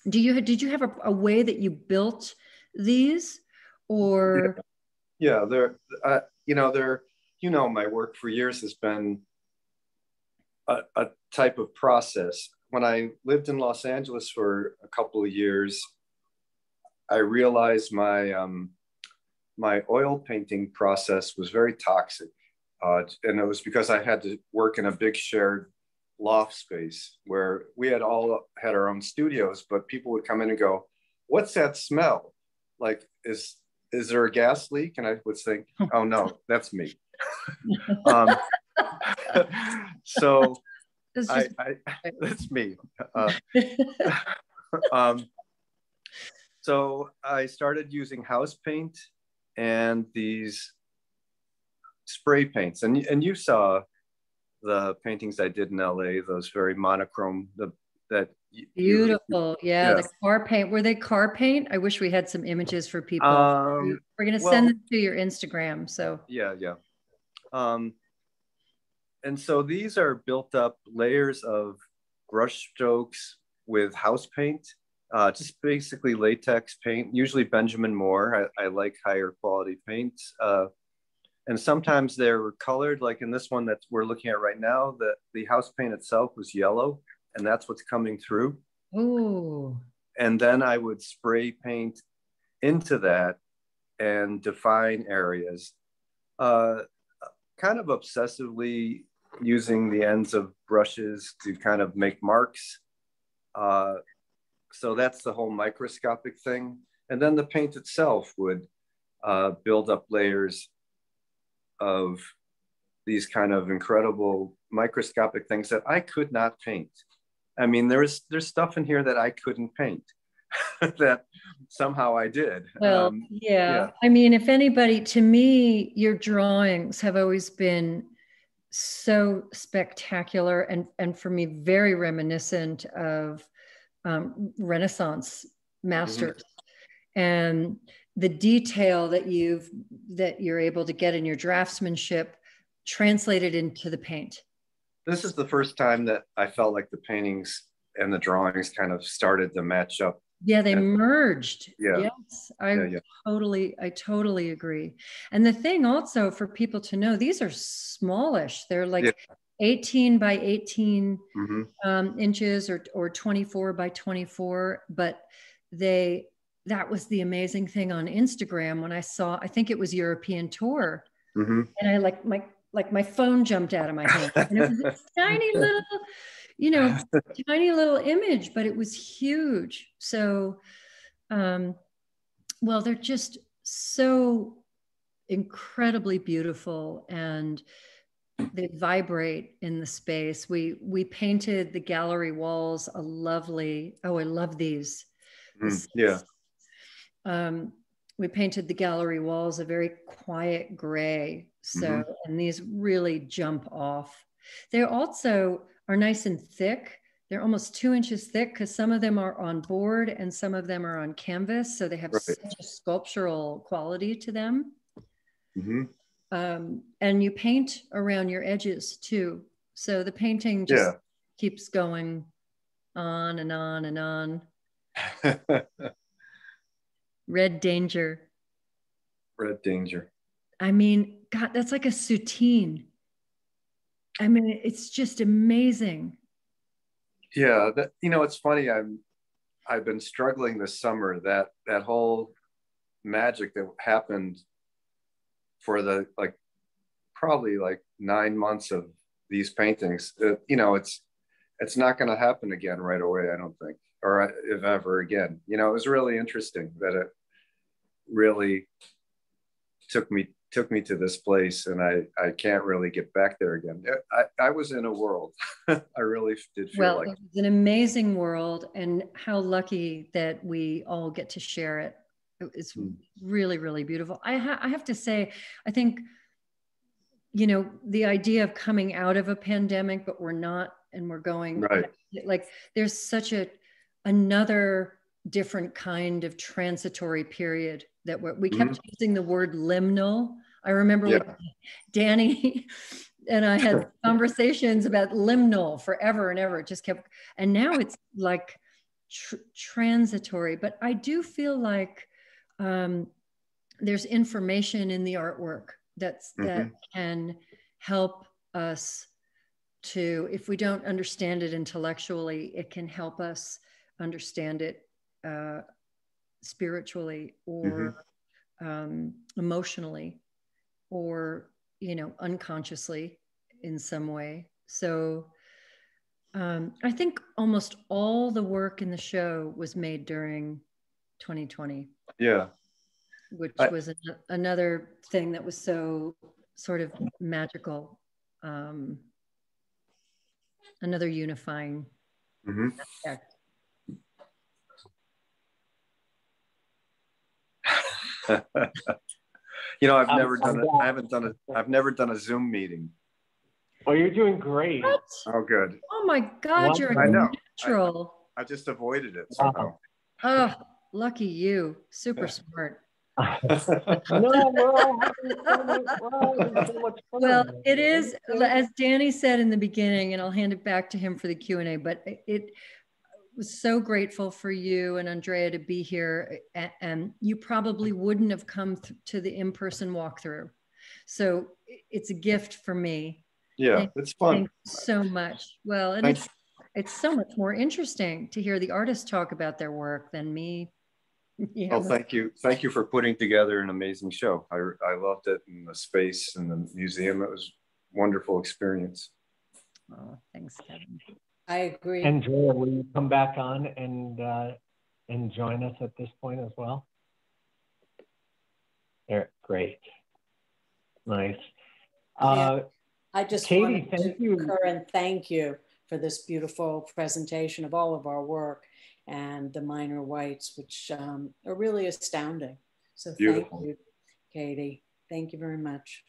Did you have a way that you built these, or? Yeah, my work for years has been a type of process. When I lived in Los Angeles for a couple of years, I realized my oil painting process was very toxic. And it was because I had to work in a big shared loft space where we all had our own studios, but people would come in and go, "What's that smell? Like, is there a gas leak?" And I would think, "Oh no, that's me." So that's me. So I started using house paint and these spray paints, and you saw the paintings I did in LA, those very monochrome, that beautiful. Yeah, the car paint. Were they car paint? I wish we had some images for people. We're going to send them to your Instagram. So yeah. And so these are built up layers of brush strokes with house paint, just basically latex paint, usually Benjamin Moore. I like higher quality paints. And sometimes they're colored, like in this one that we're looking at right now, the house paint itself was yellow, and that's what's coming through. Oh. And then I would spray paint into that and define areas, kind of obsessively using the ends of brushes to kind of make marks. So that's the whole microscopic thing. And then the paint itself would build up layers of these kind of incredible microscopic things that I could not paint. I mean, there's stuff in here that I couldn't paint that somehow I did. Well, yeah. I mean, if anybody, to me, your drawings have always been so spectacular and for me, very reminiscent of Renaissance masters. And the detail that you're able to get in your draftsmanship translated into the paint. This is the first time that I felt like the paintings and the drawings kind of started to match up. Yeah, they merged. Yeah. Yes, I totally agree. And the thing also for people to know, these are smallish. They're like 18 by 18 inches or 24 by 24. But that was the amazing thing on Instagram when I saw, I think it was European tour. And I my phone jumped out of my hand. And it was this tiny little, tiny little image, but it was huge. So, well, they're just so incredibly beautiful and they vibrate in the space. We painted the gallery walls a lovely, I love these. We painted the gallery walls a very quiet gray. So, and these really jump off. They also are nice and thick. They're almost 2 inches thick because some of them are on board and some of them are on canvas. So they have such a sculptural quality to them. And you paint around your edges too. So the painting just keeps going on and on and on. Red Danger. Red Danger. I mean, God, that's like a soutine. I mean, it's just amazing. Yeah, it's funny. I've been struggling this summer. That whole magic that happened for the probably 9 months of these paintings. It's not going to happen again right away, I don't think, or if ever again. It was really interesting that it really took me to this place, and I can't really get back there again. I was in a world. I really did feel it was an amazing world, and how lucky that we all get to share it. It's really, really beautiful. I have to say, I think, the idea of coming out of a pandemic, but we're not, and we're going, there's such another different kind of transitory period that we kept using the word liminal. I remember with Danny and I had conversations about liminal forever and ever. It just kept, and now it's like transitory. But I do feel like there's information in the artwork that can help us to, if we don't understand it intellectually, it can help us understand it spiritually or emotionally or unconsciously in some way. So I think almost all the work in the show was made during 2020. Which was another thing that was so sort of magical, another unifying aspect. I've never done a Zoom meeting. Oh, you're doing great. What? Oh, good. Oh my God, you're a natural. I just avoided it somehow. Oh, lucky you. Super smart. Well, it is, as Danny said in the beginning, and I'll hand it back to him for the Q&A, but it was so grateful for you and Andrea to be here, and you probably wouldn't have come to the in-person walkthrough. So it's a gift for me. Yeah, it's fun. Thank you so much. Well, and it's so much more interesting to hear the artists talk about their work than me. Well, thank you. Thank you for putting together an amazing show. I loved it, and the space and the museum. It was a wonderful experience. Oh, thanks, Kevin. I agree. Andrea, will you come back on and join us at this point as well? There, great. Nice. I just Katie, wanted to concur and thank you for this beautiful presentation of all of our work and the minor whites, which are really astounding. So beautiful. Thank you, Katie. Thank you very much.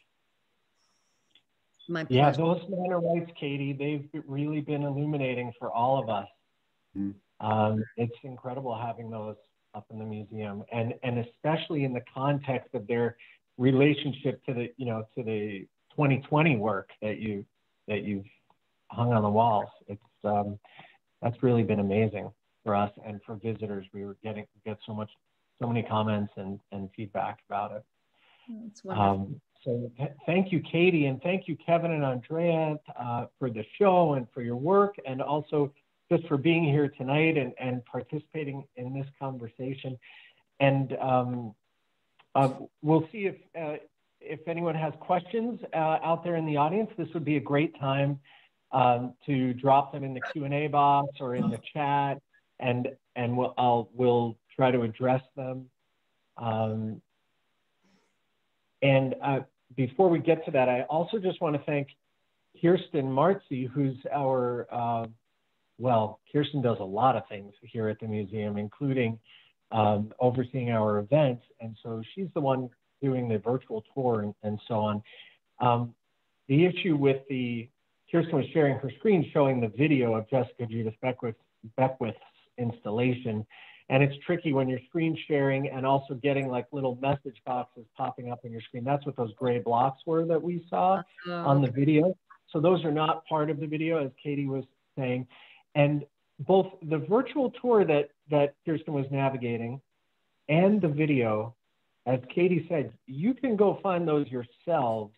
My pleasure. Yeah, those minor whites, Katie, they've really been illuminating for all of us. It's incredible having those up in the museum, and especially in the context of their relationship to the, you know, to the 2020 work that you've hung on the walls. It's that's really been amazing for us and for visitors. We get so many comments and feedback about it. That's wonderful. So thank you, Katie, and thank you, Kevin and Andrea, for the show and for your work, and also just for being here tonight and participating in this conversation. And we'll see if anyone has questions out there in the audience. This would be a great time to drop them in the Q&A box or in the chat, and we'll try to address them. Before we get to that, I also just want to thank Kirsten Marzi, who's our, well, Kirsten does a lot of things here at the museum, including overseeing our events. And so she's the one doing the virtual tour and so on. The issue with Kirsten was sharing her screen showing the video of Jessica Judith Beckwith's installation. And it's tricky when you're screen sharing and also getting like little message boxes popping up on your screen. That's what those gray blocks were that we saw on the video. So those are not part of the video, as Katie was saying. And both the virtual tour that Kirsten was navigating and the video, as Katie said, you can go find those yourselves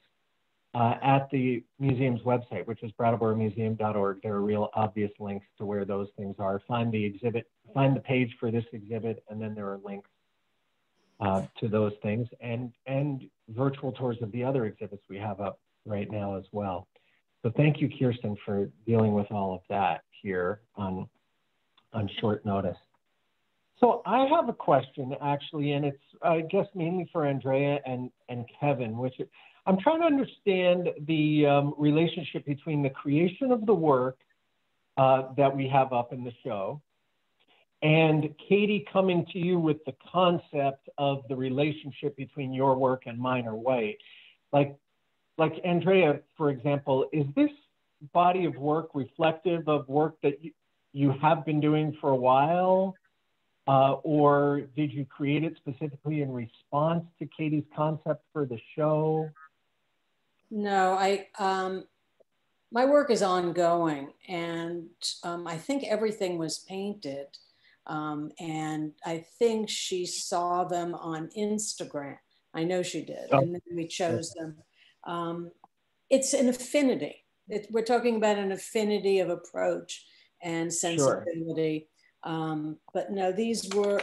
at the museum's website, which is brattleboromuseum.org. There are real obvious links to where those things are. Find the exhibit, find the page for this exhibit, and then there are links to those things and virtual tours of the other exhibits we have up right now as well. So thank you, Kirsten, for dealing with all of that here on short notice. So I have a question, actually, and it's, I guess, mainly for Andrea and Kevin, which I'm trying to understand the relationship between the creation of the work that we have up in the show and Katie coming to you with the concept of the relationship between your work and Minor White. Like Andrea, for example, is this body of work reflective of work that you have been doing for a while? Or did you create it specifically in response to Katie's concept for the show? No, my work is ongoing, and I think everything was painted, and I think she saw them on Instagram. I know she did, and then we chose them. It's an affinity. We're talking about an affinity of approach and sensibility. Sure. But no, these were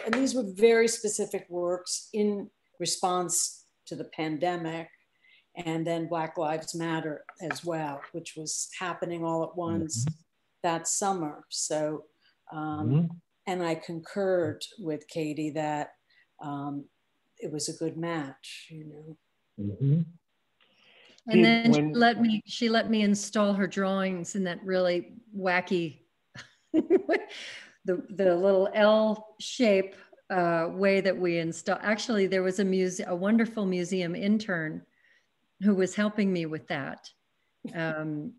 very specific works in response to the pandemic, and then Black Lives Matter as well, which was happening all at once that summer. So, and I concurred with Katie that it was a good match, you know. And then she let me install her drawings in that really wacky, the little L shape way that we install. Actually, there was a wonderful museum intern who was helping me with that. I'm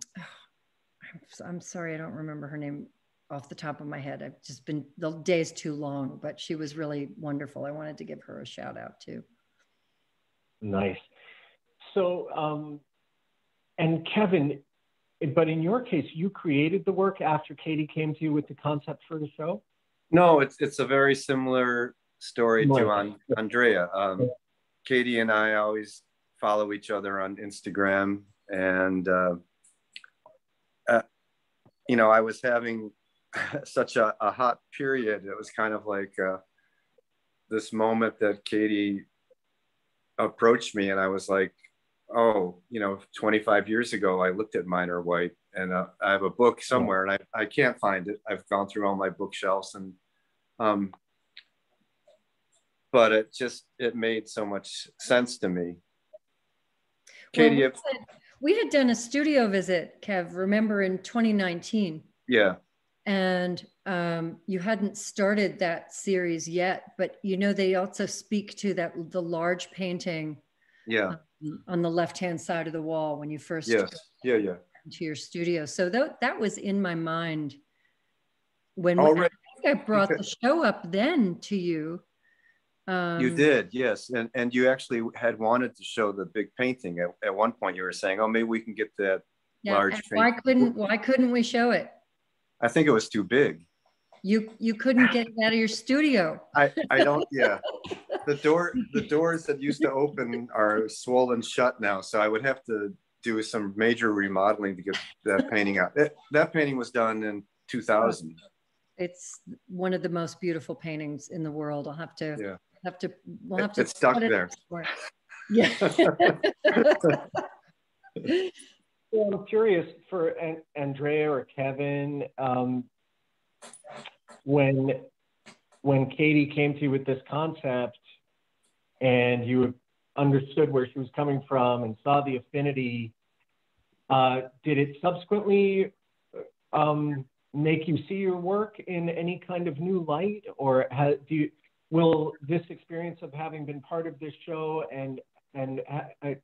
sorry, I don't remember her name off the top of my head. I've just been, the day's too long, but she was really wonderful. I wanted to give her a shout out too. Nice. So, and Kevin, but in your case, you created the work after Katie came to you with the concept for the show? No, it's a very similar story to Andrea. Katie and I always follow each other on Instagram, and you know, I was having such a hot period. It was kind of like this moment that Katie approached me, and I was like, oh, you know, 25 years ago, I looked at Minor White, and I have a book somewhere, and I can't find it. I've gone through all my bookshelves, and but it made so much sense to me. Katie, well, we had done a studio visit, Kev, remember, in 2019. Yeah. And you hadn't started that series yet, but you know, they also speak to the large painting. Yeah. On the left-hand side of the wall when you first into your studio. So that was in my mind when already I brought the show up then to you. You did, yes. And you actually had wanted to show the big painting. At one point you were saying, oh, maybe we can get that large painting. Why couldn't we show it? I think it was too big. You couldn't get it out of your studio. I don't, yeah. The doors that used to open are swollen shut now. So I would have to do some major remodeling to get that painting out. That painting was done in 2000. It's one of the most beautiful paintings in the world. We'll have to. It's stuck there. Yeah. Well, I'm curious for Andrea or Kevin, when Katie came to you with this concept and you understood where she was coming from and saw the affinity, did it subsequently make you see your work in any kind of new light, or will this experience of having been part of this show and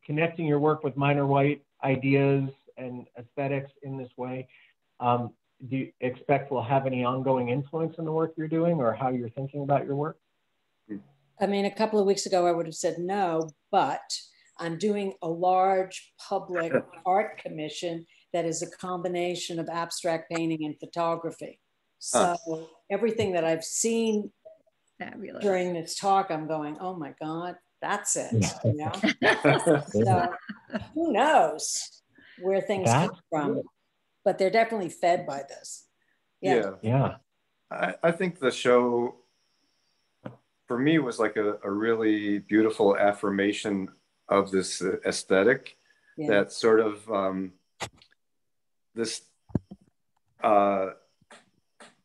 connecting your work with minor white ideas and aesthetics in this way, do you expect will have any ongoing influence in the work you're doing or how you're thinking about your work? I mean, a couple of weeks ago, I would have said no, but I'm doing a large public art commission that is a combination of abstract painting and photography. So everything that I've seen during this talk, I'm going, oh my God, that's it. You know? So who knows where things come from, but they're definitely fed by this. Yeah. I think the show for me was like a really beautiful affirmation of this aesthetic that sort of this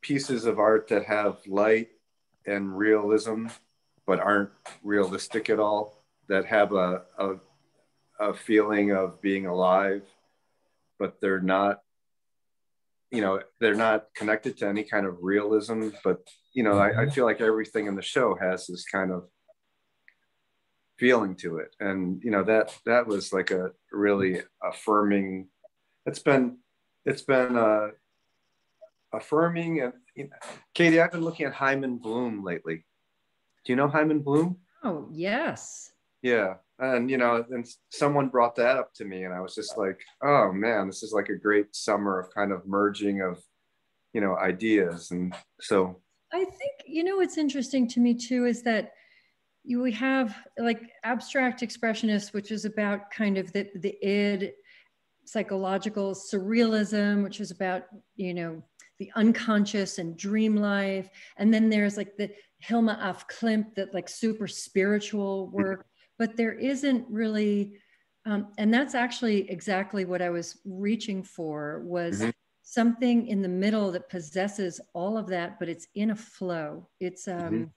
pieces of art that have light and realism but aren't realistic at all, that have a feeling of being alive, but they're not, you know, they're not connected to any kind of realism. But, you know, I feel like everything in the show has this kind of feeling to it. And, you know, that was like a really affirming, it's been affirming. And, you know, Katie, I've been looking at Hyman Bloom lately. Do you know Hyman Bloom? Oh, yes. Yeah. And, you know, and someone brought that up to me and I was just like, oh man, this is like a great summer of kind of merging of, you know, ideas. And so I think, you know, what's interesting to me too, is that we have like abstract expressionists, which is about kind of the id, psychological surrealism, which is about, you know, the unconscious and dream life. And then there's like the Hilma af Klint, that like super spiritual work, but there isn't really, and that's actually exactly what I was reaching for, was something in the middle that possesses all of that, but it's in a flow. It's a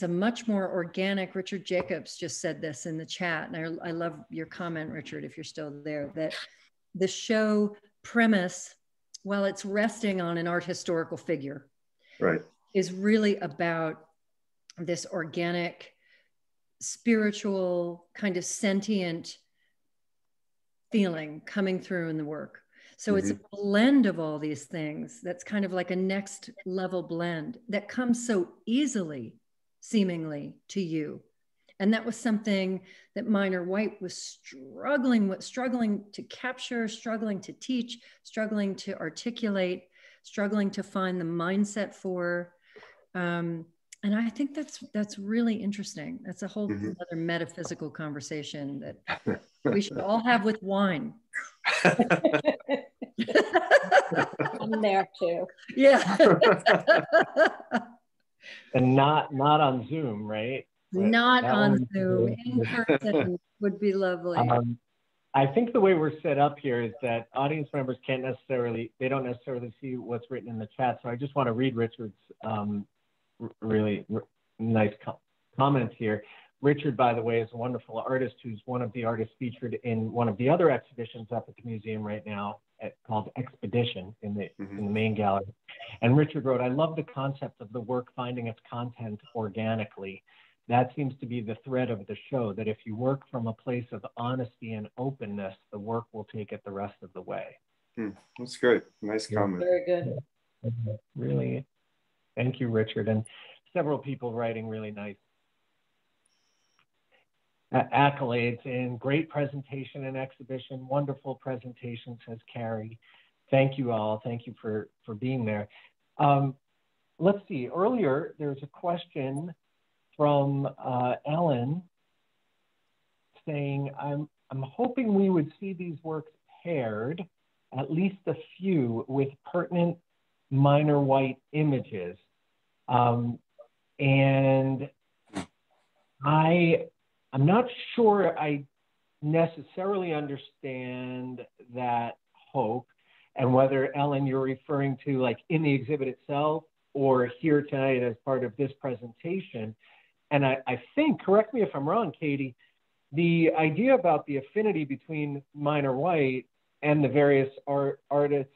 much more organic, Richard Jacobs just said this in the chat, and I love your comment, Richard, if you're still there, that the show premise, while it's resting on an art historical figure, right, is really about this organic, spiritual, kind of sentient feeling coming through in the work. So it's a blend of all these things that's kind of like a next level blend that comes so easily, seemingly, to you. And that was something that Minor White was struggling to capture, struggling to teach, struggling to articulate, struggling to find the mindset for. And I think that's really interesting. That's a whole other metaphysical conversation that we should all have with wine. I'm there too. Yeah. And not on Zoom, right? Not on Zoom. In person would be lovely. I think the way we're set up here is that audience members don't necessarily see what's written in the chat. So I just want to read Richard's really nice comment here. Richard, by the way, is a wonderful artist who's one of the artists featured in one of the other exhibitions up at the museum right now called Expedition in the main gallery. And Richard wrote, I love the concept of the work finding its content organically. That seems to be the thread of the show, that if you work from a place of honesty and openness, the work will take it the rest of the way. That's great. Nice comment. Very good. Really, thank you, Richard. And several people writing really nice accolades and great presentation and exhibition. Wonderful presentation, says Carrie. Thank you all. Thank you for being there. Let's see. Earlier, there was a question from Ellen saying, I'm hoping we would see these works paired, at least a few, with pertinent minor white images. And I'm not sure I necessarily understand that hope, and whether, Ellen, you're referring to like in the exhibit itself or here tonight as part of this presentation. And I think, correct me if I'm wrong, Katie, the idea about the affinity between minor white and the various artists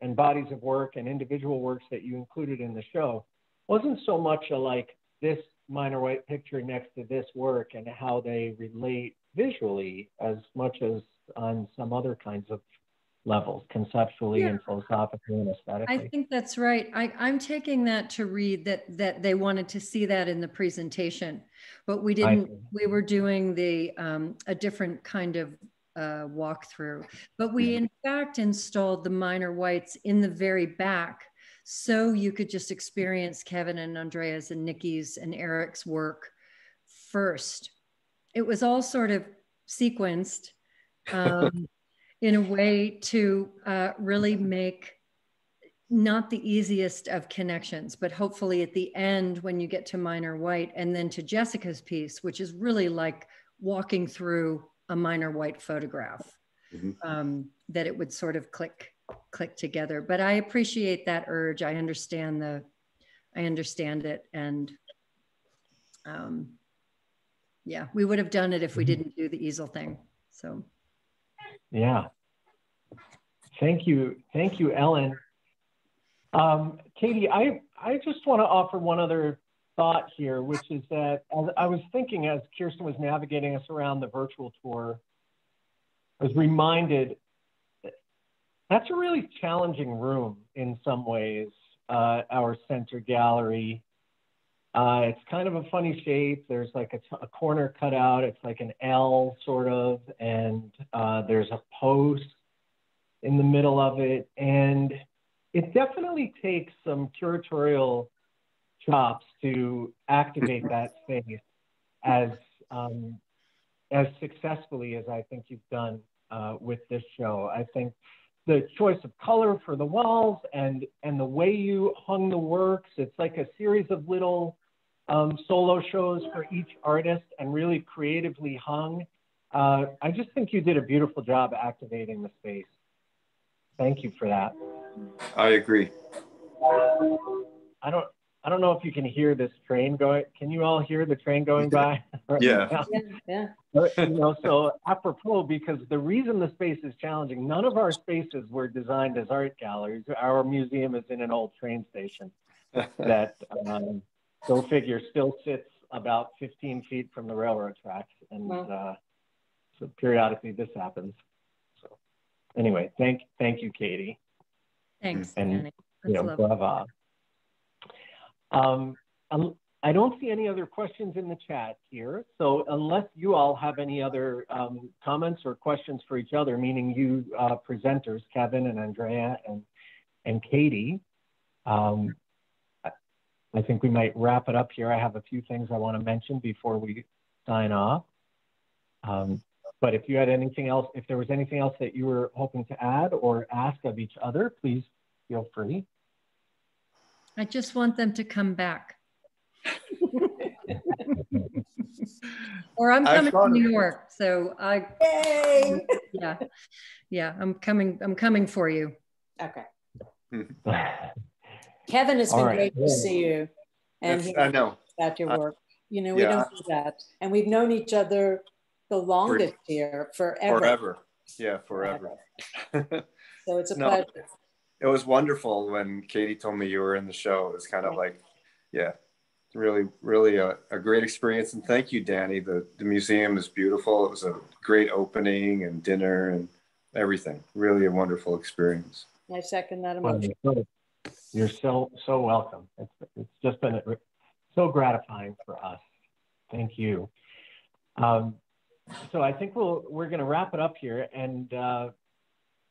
and bodies of work and individual works that you included in the show wasn't so much a like this minor white picture next to this work and how they relate visually as much as on some other kinds of levels, conceptually and philosophically and aesthetically. I think that's right. I'm taking that to read that they wanted to see that in the presentation, but we didn't. We were doing the a different kind of walkthrough, but we in fact installed the minor whites in the very back, so you could just experience Kevin and Andrea's and Nikki's and Eric's work first. It was all sort of sequenced in a way to really make not the easiest of connections, but hopefully at the end when you get to minor white and then to Jessica's piece, which is really like walking through a minor white photograph, that it would sort of click together. But I appreciate that urge. I understand it. And yeah, we would have done it if we didn't do the easel thing. So. Yeah. Thank you, Ellen. Katie, I just want to offer one other thought here, which is that I was thinking as Kirsten was navigating us around the virtual tour, I was reminded that's a really challenging room in some ways, our center gallery. It's kind of a funny shape. There's like a corner cut out. It's like an L sort of, and there's a post in the middle of it. And it definitely takes some curatorial chops to activate that space as successfully as I think you've done with this show. I think the choice of color for the walls and the way you hung the works, it's like a series of little solo shows for each artist and really creatively hung. I just think you did a beautiful job activating the space. Thank you for that. I agree. I don't know if you can hear this train going. Can you all hear the train going by? Yeah. Yeah. You know, so apropos, because the reason the space is challenging, none of our spaces were designed as art galleries. Our museum is in an old train station that, go figure, still sits about 15 feet from the railroad tracks. And so periodically this happens. So anyway, thank you, Katie. Thanks, and Danny. You know, brava. I don't see any other questions in the chat here. So unless you all have any other comments or questions for each other, meaning you presenters, Kevin and Andrea and Katie, I think we might wrap it up here. I have a few things I want to mention before we sign off. But if you had anything else, if there was anything else that you were hoping to add or ask of each other, please feel free. I just want them to come back. Or I'm coming to New York, so Yay! yeah, I'm coming for you. Okay. Kevin, it's been great to see you. And I know about your work. You know, we don't do that. And we've known each other the longest here, forever. Forever. Yeah, forever. So it's a pleasure. It was wonderful when Katie told me you were in the show. It was kind of like, yeah, really, really a great experience. And thank you, Danny. The museum is beautiful. It was a great opening and dinner and everything. Really a wonderful experience. I second that emotion. You're so welcome. It's just been so gratifying for us. Thank you. So I think we're going to wrap it up here. And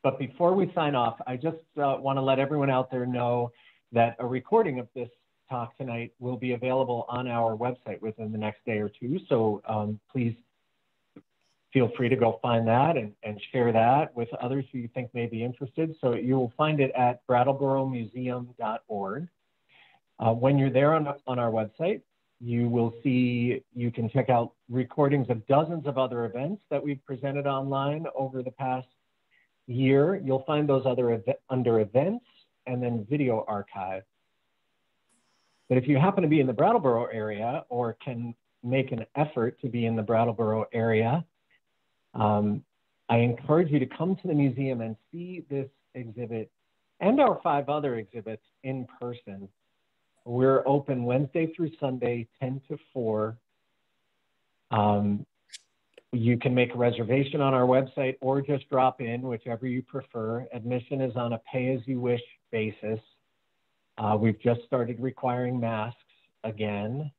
but before we sign off, I just want to let everyone out there know that a recording of this talk tonight will be available on our website within the next day or two. So please feel free to go find that and share that with others who you think may be interested. So you will find it at brattleboromuseum.org. When you're there on our website, you will see, you can check out recordings of dozens of other events that we've presented online over the past year. You'll find those under events and then video archive. But if you happen to be in the Brattleboro area or can make an effort to be in the Brattleboro area, I encourage you to come to the museum and see this exhibit and our 5 other exhibits in person. We're open Wednesday through Sunday, 10 to 4. You can make a reservation on our website or just drop in, whichever you prefer. Admission is on a pay-as-you-wish basis. We've just started requiring masks again,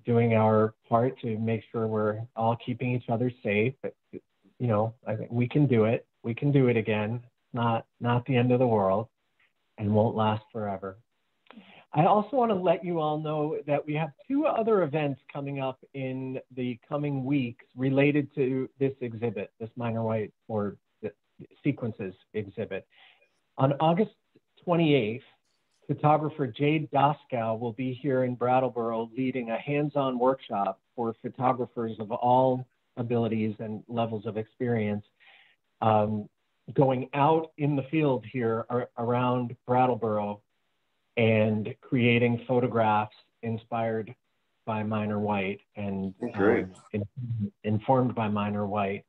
doing our part to make sure we're all keeping each other safe. But, you know, I think we can do it. We can do it again. Not the end of the world and won't last forever. I also want to let you all know that we have 2 other events coming up in the coming weeks related to this exhibit, this minor white or the sequences exhibit. On August 28th, photographer Jade Gastow will be here in Brattleboro leading a hands-on workshop for photographers of all abilities and levels of experience, going out in the field here around Brattleboro and creating photographs inspired by minor white and informed by minor white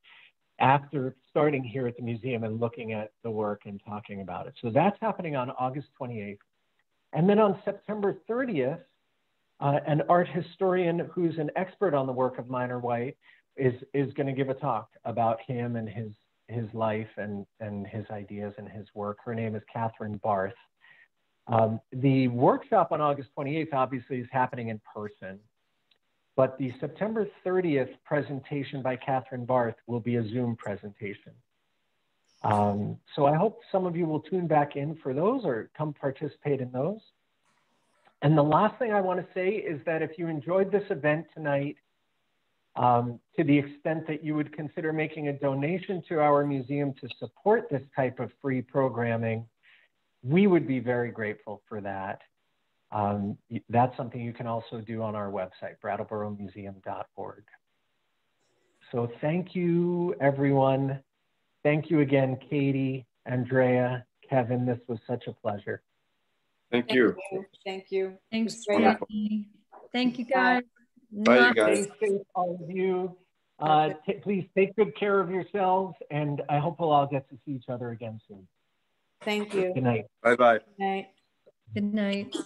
after starting here at the museum and looking at the work and talking about it. So that's happening on August 28th. And then on September 30th, an art historian who's an expert on the work of minor white is going to give a talk about him and his life and his ideas and his work. Her name is Catherine Barth. The workshop on August 28th obviously is happening in person, but the September 30th presentation by Catherine Barth will be a Zoom presentation. So I hope some of you will tune back in for those or come participate in those. And the last thing I want to say is that if you enjoyed this event tonight, to the extent that you would consider making a donation to our museum to support this type of free programming, we would be very grateful for that. That's something you can also do on our website, brattleboromuseum.org. So thank you, everyone. Thank you again, Katie, Andrea, Kevin. This was such a pleasure. Thank you. Thank you. Thanks, Jackie. Thank you, guys. Bye, you guys. Stay safe, all of you. Please take good care of yourselves, and I hope we'll all get to see each other again soon. Thank you. Good night. Bye-bye. Good night. Good night.